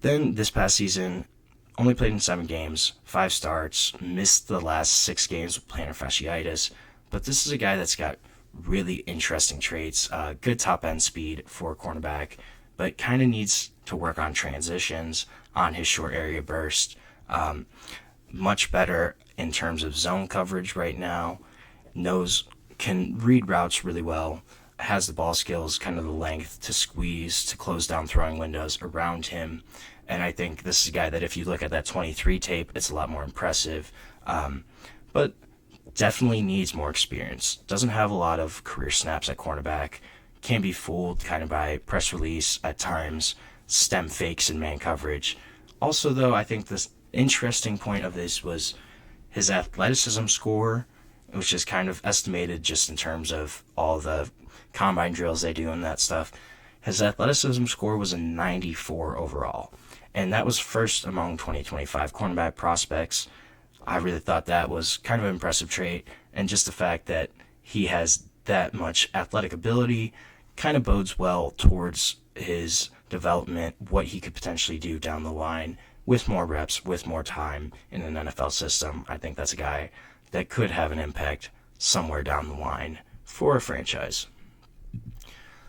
then this past season, only played in 7 games, 5 starts, missed the last 6 games with plantar fasciitis. But this is a guy that's got really interesting traits, good top-end speed for a cornerback, but kind of needs to work on transitions, on his short area burst. Much better in terms of zone coverage right now. Can read routes really well. has the ball skills, kind of the length to squeeze, to close down throwing windows around him. And I think this is a guy that if you look at that 23 tape, it's a lot more impressive. But definitely needs more experience. Doesn't have a lot of career snaps at cornerback. Can be fooled kind of by press release at times, stem fakes and man coverage. Also, though, I think this interesting point of this was his athleticism score, which is kind of estimated just in terms of all the combine drills they do and that stuff. His athleticism score was a 94 overall, and that was first among 2025 cornerback prospects. I really thought that was kind of an impressive trait, and just the fact that he has that much athletic ability kind of bodes well towards his development, what he could potentially do down the line with more reps, with more time in an NFL system. I think that's a guy that could have an impact somewhere down the line for a franchise.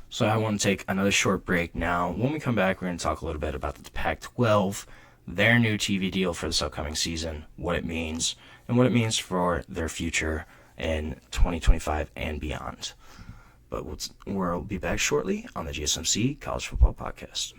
So I want to take another short break now. When we come back, we're going to talk a little bit about the Pac-12, their new TV deal for this upcoming season, what it means, and what it means for their future in 2025 and beyond. But we'll be back shortly on the GSMC College Football Podcast.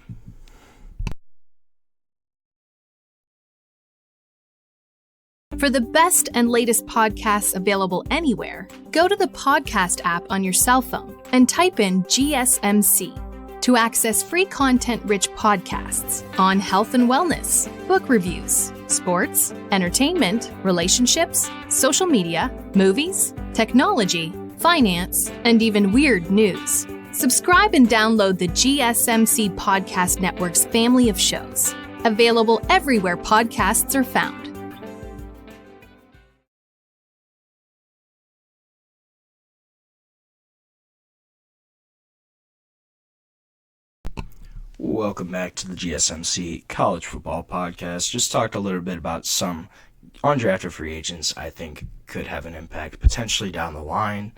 For the best and latest podcasts available anywhere, go to the podcast app on your cell phone and type in GSMC to access free content-rich podcasts on health and wellness, book reviews, sports, entertainment, relationships, social media, movies, technology, finance, and even weird news. Subscribe and download the GSMC Podcast Network's family of shows, available everywhere podcasts are found. Welcome back to the GSMC College Football Podcast. Just talked a little bit about some undrafted free agents I think could have an impact potentially down the line.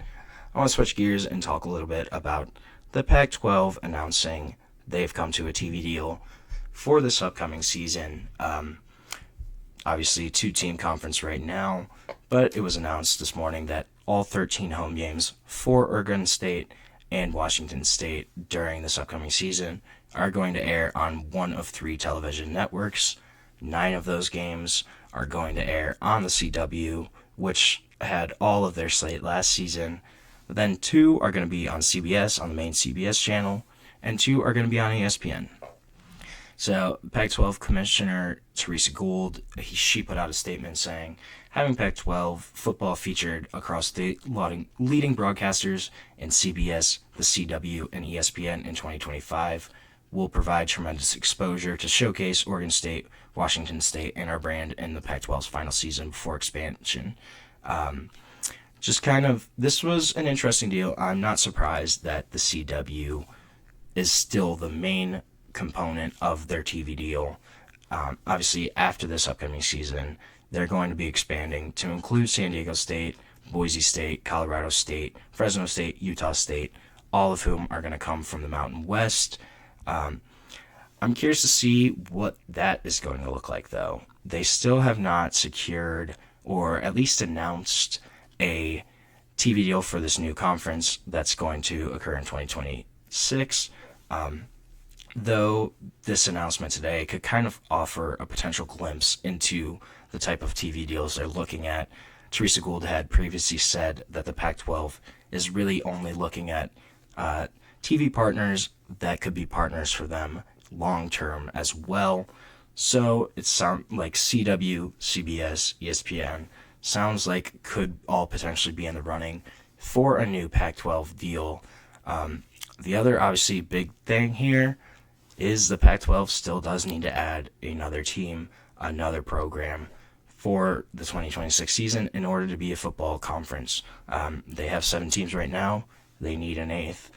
I want to switch gears and talk a little bit about the Pac-12 announcing they've come to a TV deal for this upcoming season. Obviously, 2-team conference right now, but it was announced this morning that all 13 home games for Oregon State and Washington State during this upcoming season are going to air on one of 3 television networks. 9 of those games are going to air on the CW, which had all of their slate last season. Then 2 are going to be on CBS, on the main CBS channel, and 2 are going to be on ESPN. So Pac-12 Commissioner Teresa Gould, she put out a statement saying, having Pac-12 football featured across the leading broadcasters in CBS, the CW, and ESPN in 2025 will provide tremendous exposure to showcase Oregon State, Washington State, and our brand in the Pac-12's final season before expansion. This was an interesting deal. I'm not surprised that the CW is still the main component of their TV deal. Obviously, after this upcoming season, they're going to be expanding to include San Diego State, Boise State, Colorado State, Fresno State, Utah State, all of whom are going to come from the Mountain West. I'm curious to see what that is going to look like, though. They still have not secured or at least announced a TV deal for this new conference that's going to occur in 2026. Though this announcement today could kind of offer a potential glimpse into the type of TV deals they're looking at. Teresa Gould had previously said that the Pac-12 is really only looking at TV partners that could be partners for them long-term as well. So it sounds like CW, CBS, ESPN sounds like could all potentially be in the running for a new Pac-12 deal. The other obviously big thing here is the Pac-12 still does need to add another team, another program for the 2026 season in order to be a football conference. They have 7 teams right now. They need an 8th.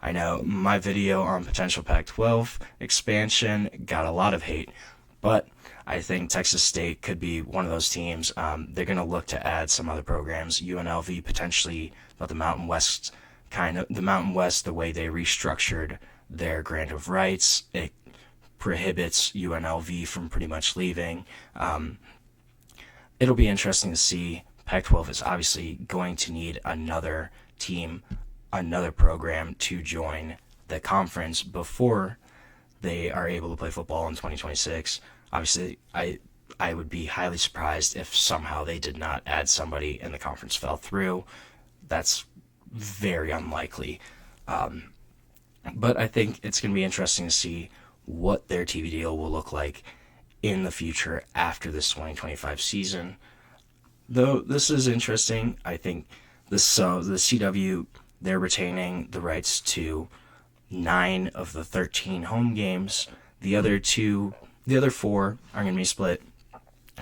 I know my video on potential Pac-12 expansion got a lot of hate, but I think Texas State could be one of those teams. They're going to look to add some other programs, UNLV potentially, but the Mountain West, the way they restructured their grant of rights, it prohibits UNLV from pretty much leaving. It'll be interesting to see. Pac-12 is obviously going to need another team another program to join the conference before they are able to play football in 2026. Obviously, I would be highly surprised if somehow they did not add somebody and the conference fell through. That's very unlikely. But I think it's going to be interesting to see what their TV deal will look like in the future after this 2025 season. Though this is interesting, I think the CW, they're retaining the rights to 9 of the 13 home games. The other 4 are going to be split.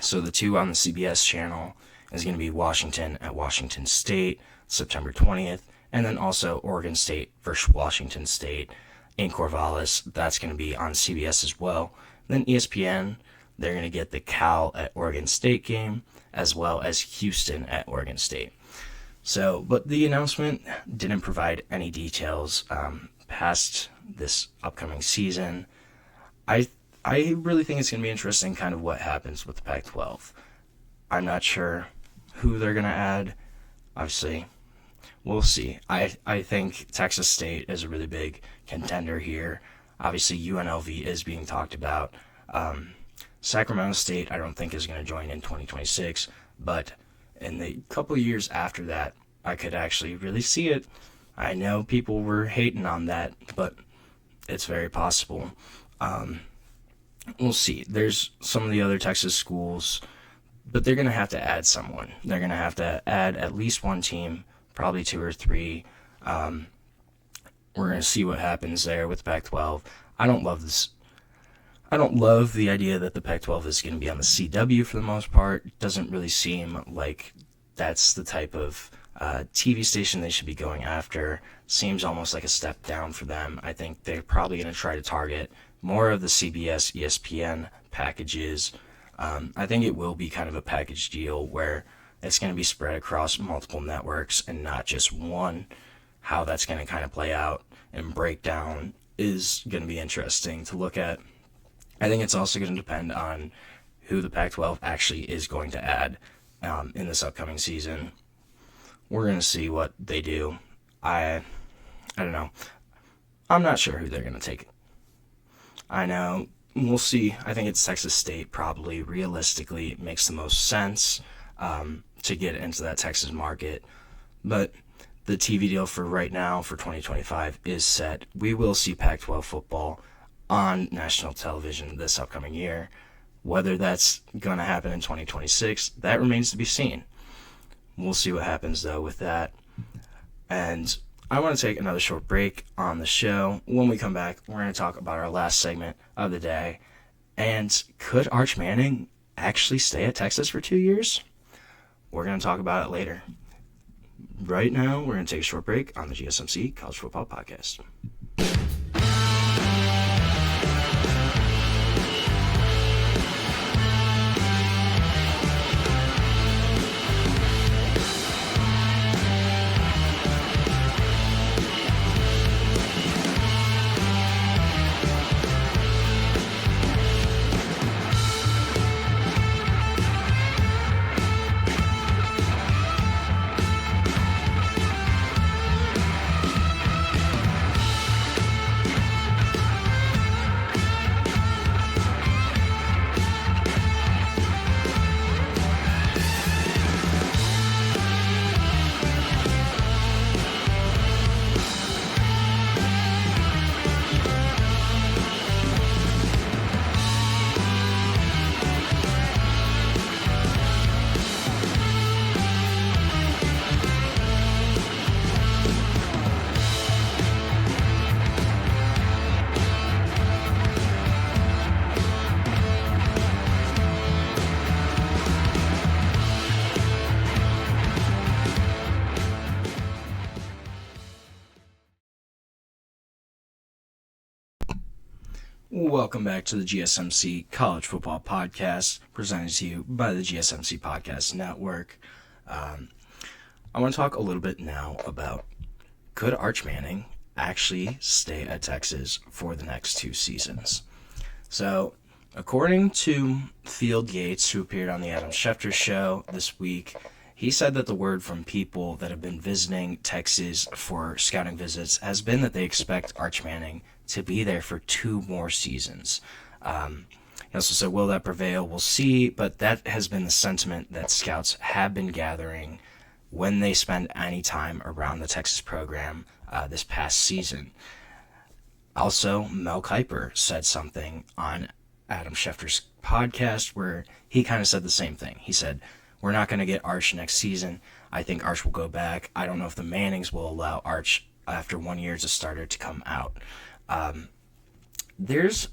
So the 2 on the CBS channel is going to be Washington at Washington State, September 20th, and then also Oregon State versus Washington State in Corvallis. That's going to be on CBS as well. Then ESPN, they're going to get the Cal at Oregon State game, as well as Houston at Oregon State. So, but the announcement didn't provide any details past this upcoming season. I really think it's going to be interesting kind of what happens with the Pac-12. I'm not sure who they're going to add. Obviously, we'll see. I think Texas State is a really big contender here. Obviously, UNLV is being talked about. Sacramento State, I don't think, is going to join in 2026, but in the couple years after that, I could actually really see it. I know people were hating on that, but it's very possible. We'll see. There's some of the other Texas schools, but they're going to have to add someone. They're going to have to add at least one team, probably 2 or 3. We're going to see what happens there with the Pac-12. I don't love this. I don't love the idea that the Pac-12 is going to be on the CW for the most part. It doesn't really seem like that's the type of TV station they should be going after. Seems almost like a step down for them. I think they're probably going to try to target more of the CBS, ESPN packages. I think it will be kind of a package deal where it's going to be spread across multiple networks and not just one. How that's going to kind of play out and break down is going to be interesting to look at. I think it's also going to depend on who the Pac-12 actually is going to add in this upcoming season. We're going to see what they do. I don't know. I'm not sure who they're going to take. I know. We'll see. I think it's Texas State probably realistically makes the most sense to get into that Texas market. But the TV deal for right now for 2025 is set. We will see Pac-12 football on national television this upcoming year. Whether that's going to happen in 2026, that remains to be seen. We'll see what happens, though, with that. And I want to take another short break on the show. When we come back, we're going to talk about our last segment of the day. And could Arch Manning actually stay at Texas for 2 years? We're going to talk about it later. Right now, we're going to take a short break on the GSMC College Football Podcast. Welcome back to the GSMC College Football Podcast, presented to you by the GSMC Podcast Network. I want to talk a little bit now about, could Arch Manning actually stay at Texas for the next 2 seasons? So, according to Field Yates, who appeared on the Adam Schefter show this week, he said that the word from people that have been visiting Texas for scouting visits has been that they expect Arch Manning to be there for 2 more seasons. He also said, will that prevail? We'll see, but that has been the sentiment that scouts have been gathering when they spend any time around the Texas program this past season. Also, Mel Kiper said something on Adam Schefter's podcast where he kind of said the same thing. He said, we're not going to get Arch next season. I think Arch will go back. I don't know if the Mannings will allow Arch after 1 year as a starter to come out. There's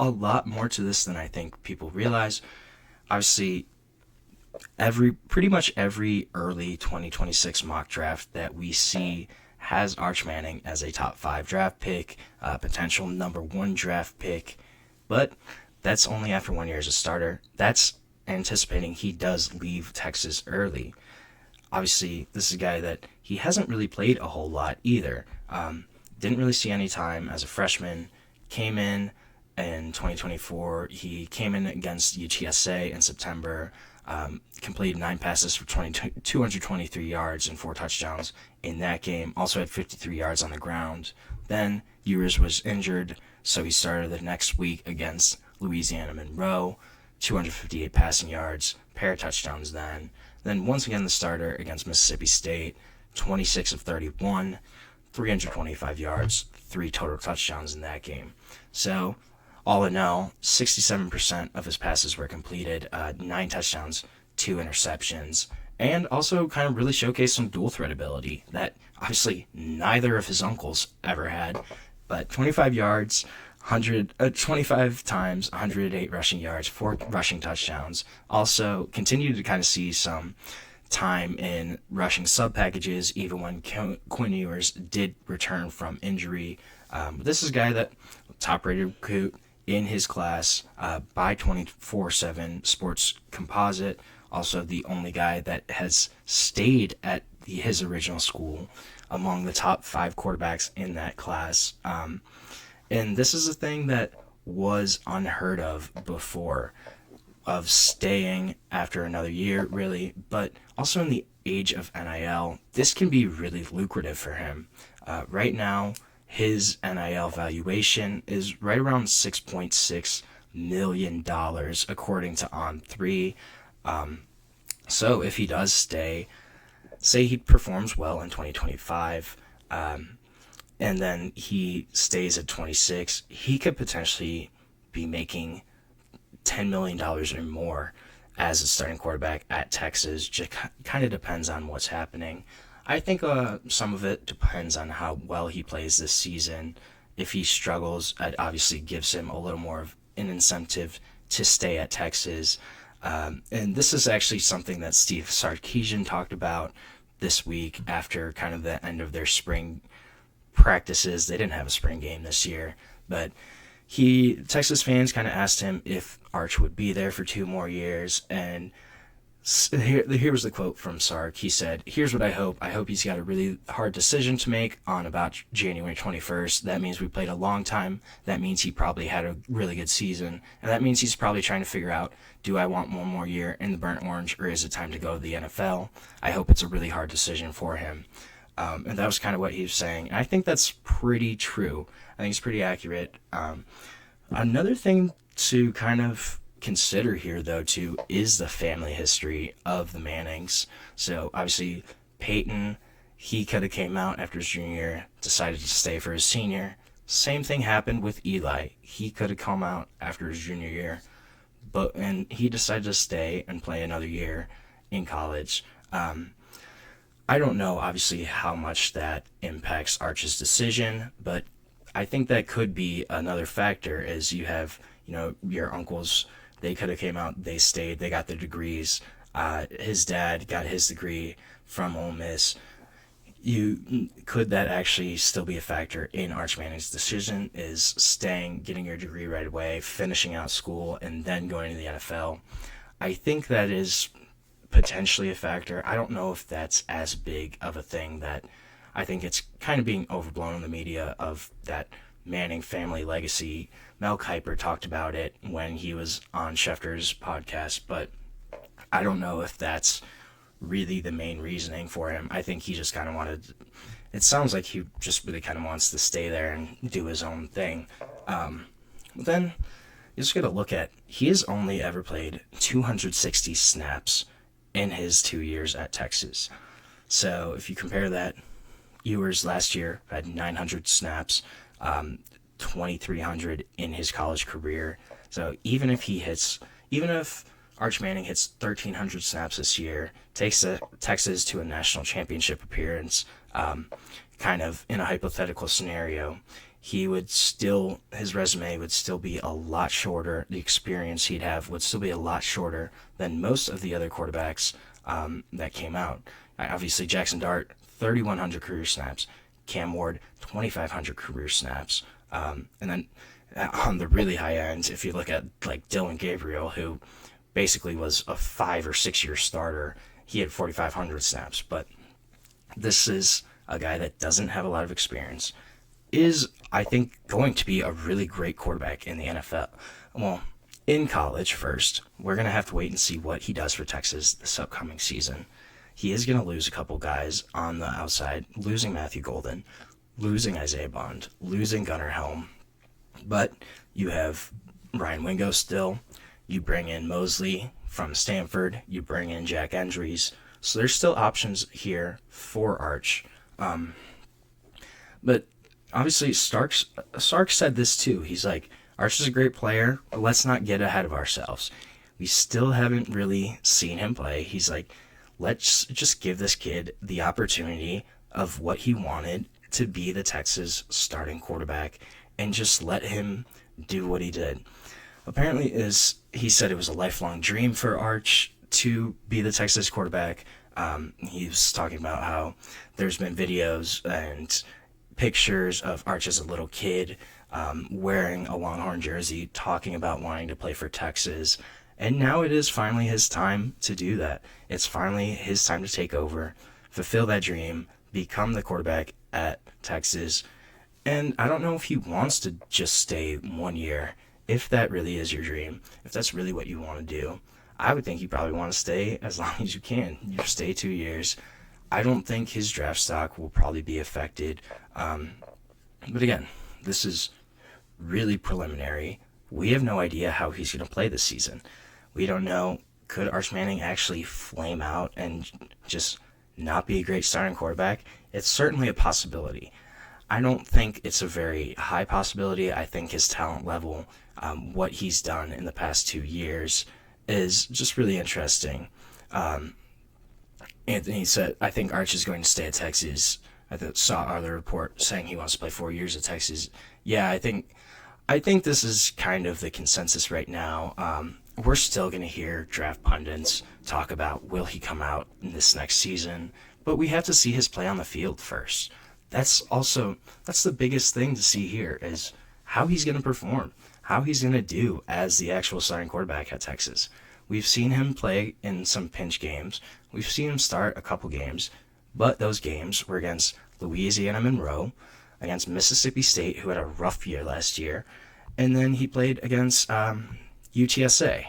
a lot more to this than I think people realize. Obviously, pretty much every early 2026 mock draft that we see has Arch Manning as a top 5 draft pick, potential number 1 draft pick, but that's only after 1 year as a starter. That's anticipating he does leave Texas early. Obviously, this is a guy that he hasn't really played a whole lot either. Didn't really see any time as a freshman. Came in 2024. He came in against UTSA in September, completed 9 passes for 223 yards and 4 touchdowns in that game. Also had 53 yards on the ground. Then Ewers was injured, so he started the next week against Louisiana Monroe, 258 passing yards, pair of touchdowns then. Then once again the starter against Mississippi State, 26 of 31, 325 yards, 3 total touchdowns in that game. So, all in all, 67% of his passes were completed, 9 touchdowns, 2 interceptions, and also kind of really showcased some dual threat ability that obviously neither of his uncles ever had. But 25 yards, 25 times, 108 rushing yards, 4 rushing touchdowns. Also continued to kind of see some time in rushing sub packages, even when Quinn Ewers did return from injury. This is a guy that top-rated recruit in his class by 24/7 Sports Composite. Also the only guy that has stayed at his original school among the top 5 quarterbacks in that class. And this is a thing that was unheard of before, of staying after another year, really. But also in the age of NIL, this can be really lucrative for him. Right now, his NIL valuation is right around $6.6 million, according to On3. So if he does stay, say he performs well in 2025, and then he stays at 26, he could potentially be making $10 million or more as a starting quarterback at Texas. Just kind of depends on what's happening. I think some of it depends on how well he plays this season. If he struggles, it obviously gives him a little more of an incentive to stay at Texas. And this is actually something that Steve Sarkisian talked about this week after kind of the end of their spring practices. They didn't have a spring game this year, but Texas fans kind of asked him if Arch would be there for 2 more years, and here was the quote from Sark. He said, "Here's what I hope. I hope he's got a really hard decision to make on about January 21st. That means we played a long time. That means he probably had a really good season. And that means he's probably trying to figure out, do I want 1 more year in the burnt orange, or is it time to go to the NFL? I hope it's a really hard decision for him." And that was kind of what he was saying. And I think that's pretty true. I think it's pretty accurate. Another thing to kind of consider here, though, too, is the family history of the Mannings. So obviously Peyton, he could have came out after his junior year, decided to stay for his senior. Same thing happened with Eli. He could have come out after his junior year, and he decided to stay and play another year in college. I don't know, obviously, how much that impacts Arch's decision, but I think that could be another factor, as you have, your uncles. They could have came out, they stayed, they got their degrees. His dad got his degree from Ole Miss. Could that actually still be a factor in Arch Manning's decision, is staying, getting your degree right away, finishing out school, and then going to the NFL? I think that is potentially a factor. I don't know if that's as big of a thing. That I think it's kind of being overblown in the media of that Manning family legacy. Mel Kiper talked about it when he was on Schefter's podcast, but I don't know if that's really the main reasoning for him. I think he just kind of wanted, it sounds like he just really kind of wants to stay there and do his own thing. Then you just got to look at, he has only ever played 260 snaps in his 2 years at Texas. So if you compare that, Ewers last year had 900 snaps, 2,300 in his college career. So even if Arch Manning hits 1,300 snaps this year, takes Texas to a national championship appearance, kind of in a hypothetical scenario, his resume would still be a lot shorter. The experience he'd have would still be a lot shorter than most of the other quarterbacks that came out. Obviously, Jaxson Dart, 3,100 career snaps. Cam Ward, 2,500 career snaps. And then on the really high end, if you look at like Dylan Gabriel, who basically was a 5 or 6 year starter, he had 4,500 snaps. But this is a guy that doesn't have a lot of experience, is, I think, going to be a really great quarterback in the NFL. Well, in college first. We're going to have to wait and see what he does for Texas this upcoming season. He is going to lose a couple guys on the outside, losing Matthew Golden, losing Isaiah Bond, losing Gunnar Helm. But you have Ryan Wingo still. You bring in Mosley from Stanford. You bring in Jack Endries. So there's still options here for Arch. But obviously Sark said this too. He's like, Arch is a great player, but let's not get ahead of ourselves. We still haven't really seen him play. He's like, let's just give this kid the opportunity of what he wanted to be, the Texas starting quarterback, and just let him do what he did. Apparently, he said it was a lifelong dream for Arch to be the Texas quarterback. He was talking about how there's been videos and pictures of Arch as a little kid wearing a Longhorn jersey, talking about wanting to play for Texas. And now it is finally his time to do that. It's finally his time to take over, fulfill that dream, become the quarterback at Texas. And I don't know if he wants to just stay 1 year. If that really is your dream, if that's really what you want to do, I would think you probably want to stay as long as you can. You stay 2 years. I don't think his draft stock will probably be affected. But again, this is really preliminary. We have no idea how he's going to play this season. We don't know. Could Arch Manning actually flame out and just not be a great starting quarterback? It's certainly a possibility. I don't think it's a very high possibility. I think his talent level, what he's done in the past 2 years, is just really interesting. Anthony said, I think Arch is going to stay at Texas. I saw other report saying he wants to play 4 years at Texas. Yeah, I think this is kind of the consensus right now. We're still going to hear draft pundits talk about will he come out in this next season, but we have to see his play on the field first. That's the biggest thing to see here, is how he's going to perform, how he's going to do as the actual starting quarterback at Texas. We've seen him play in some pinch games. We've seen him start a couple games, but those games were against Louisiana Monroe, against Mississippi State, who had a rough year last year, and then he played against UTSA.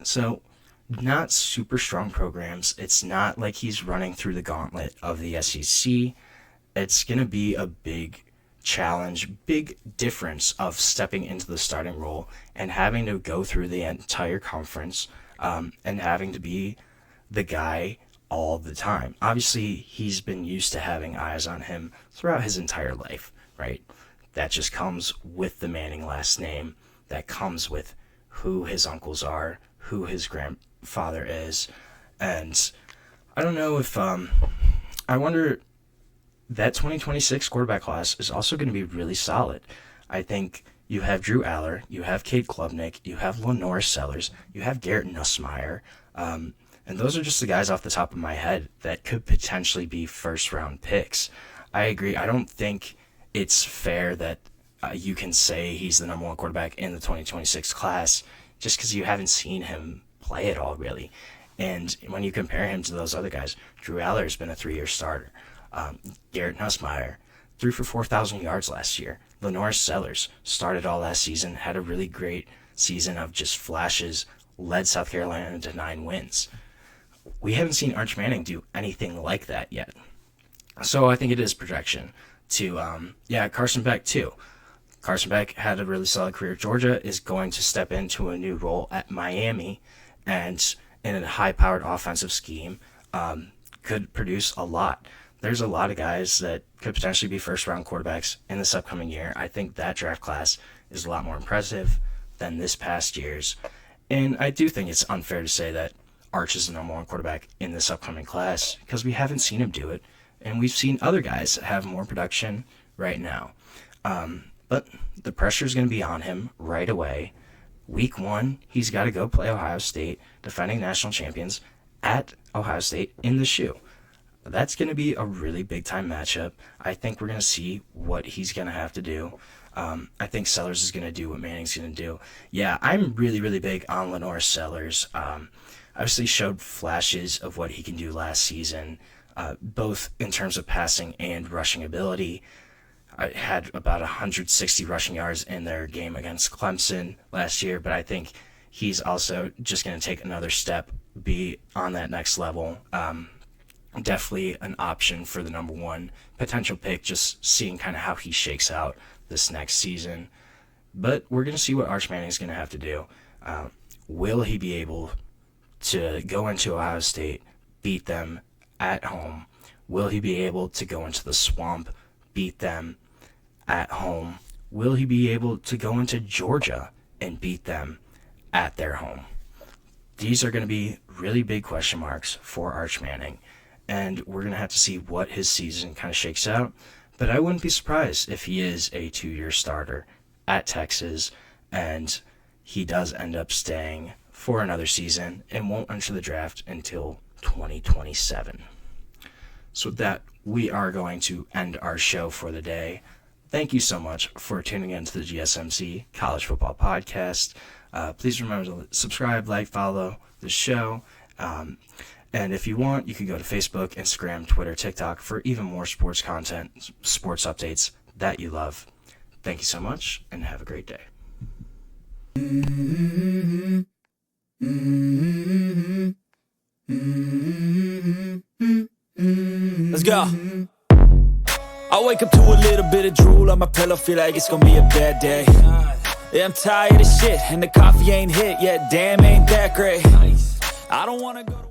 So not super strong programs. It's not like he's running through the gauntlet of the SEC. It's going to be a big challenge, big difference of stepping into the starting role and having to go through the entire conference and having to be the guy all the time. Obviously, he's been used to having eyes on him throughout his entire life, right? That just comes with the Manning last name. That comes with who his uncles are, who his grandfather is. And I don't know if, I wonder, that 2026 quarterback class is also going to be really solid. I think you have Drew Aller, you have Cade Klubnik, you have Lenore Sellers, you have Garrett Nussmeier, and those are just the guys off the top of my head that could potentially be first-round picks. I agree. I don't think it's fair that you can say he's the number one quarterback in the 2026 class just because you haven't seen him play at all, really. And when you compare him to those other guys, Drew Aller has been a 3-year starter. Garrett Nussmeier threw for 4,000 yards last year. Lenore Sellers started all last season, had a really great season of just flashes, led South Carolina to 9 wins. we haven't seen Arch Manning do anything like that yet. So I think it is projection to, Carson Beck too. Carson Beck had a really solid career at Georgia, is going to step into a new role at Miami, and in a high-powered offensive scheme, could produce a lot. There's a lot of guys that could potentially be first-round quarterbacks in this upcoming year. I think that draft class is a lot more impressive than this past year's. And I do think it's unfair to say that Arch is the number one quarterback in this upcoming class, because we haven't seen him do it, and we've seen other guys have more production right now. But the pressure is going to be on him right away. Week 1, he's got to go play Ohio State, defending national champions, at Ohio State in the shoe. That's going to be a really big-time matchup. I think we're going to see what he's going to have to do. I think Sellers is going to do what Manning's going to do. Yeah, I'm really, really big on Lenore Sellers. Obviously showed flashes of what he can do last season, both in terms of passing and rushing ability. I had about 160 rushing yards in their game against Clemson last year, but I think he's also just going to take another step, be on that next level. Definitely an option for the number one potential pick, just seeing kind of how he shakes out this next season. But we're going to see what Arch Manning is going to have to do. Will he be able to go into Ohio State, beat them at home? Will he be able to go into the Swamp, beat them at home? Will he be able to go into Georgia and beat them at their home? These are going to be really big question marks for Arch Manning, and we're going to have to see what his season kind of shakes out. But I wouldn't be surprised if he is a 2-year starter at Texas and he does end up staying for another season and won't enter the draft until 2027. So with that, we are going to end our show for the day. Thank you so much for tuning in to the GSMC College Football Podcast. Please remember to subscribe, like, follow the show. And if you want, you can go to Facebook, Instagram, Twitter, TikTok for even more sports content, sports updates that you love. Thank you so much, and have a great day. Let's go. I wake up to a little bit of drool on my pillow, feel like it's gonna be a bad day. Yeah, I'm tired of shit, and the coffee ain't hit yet, damn, ain't that great. I don't wanna go to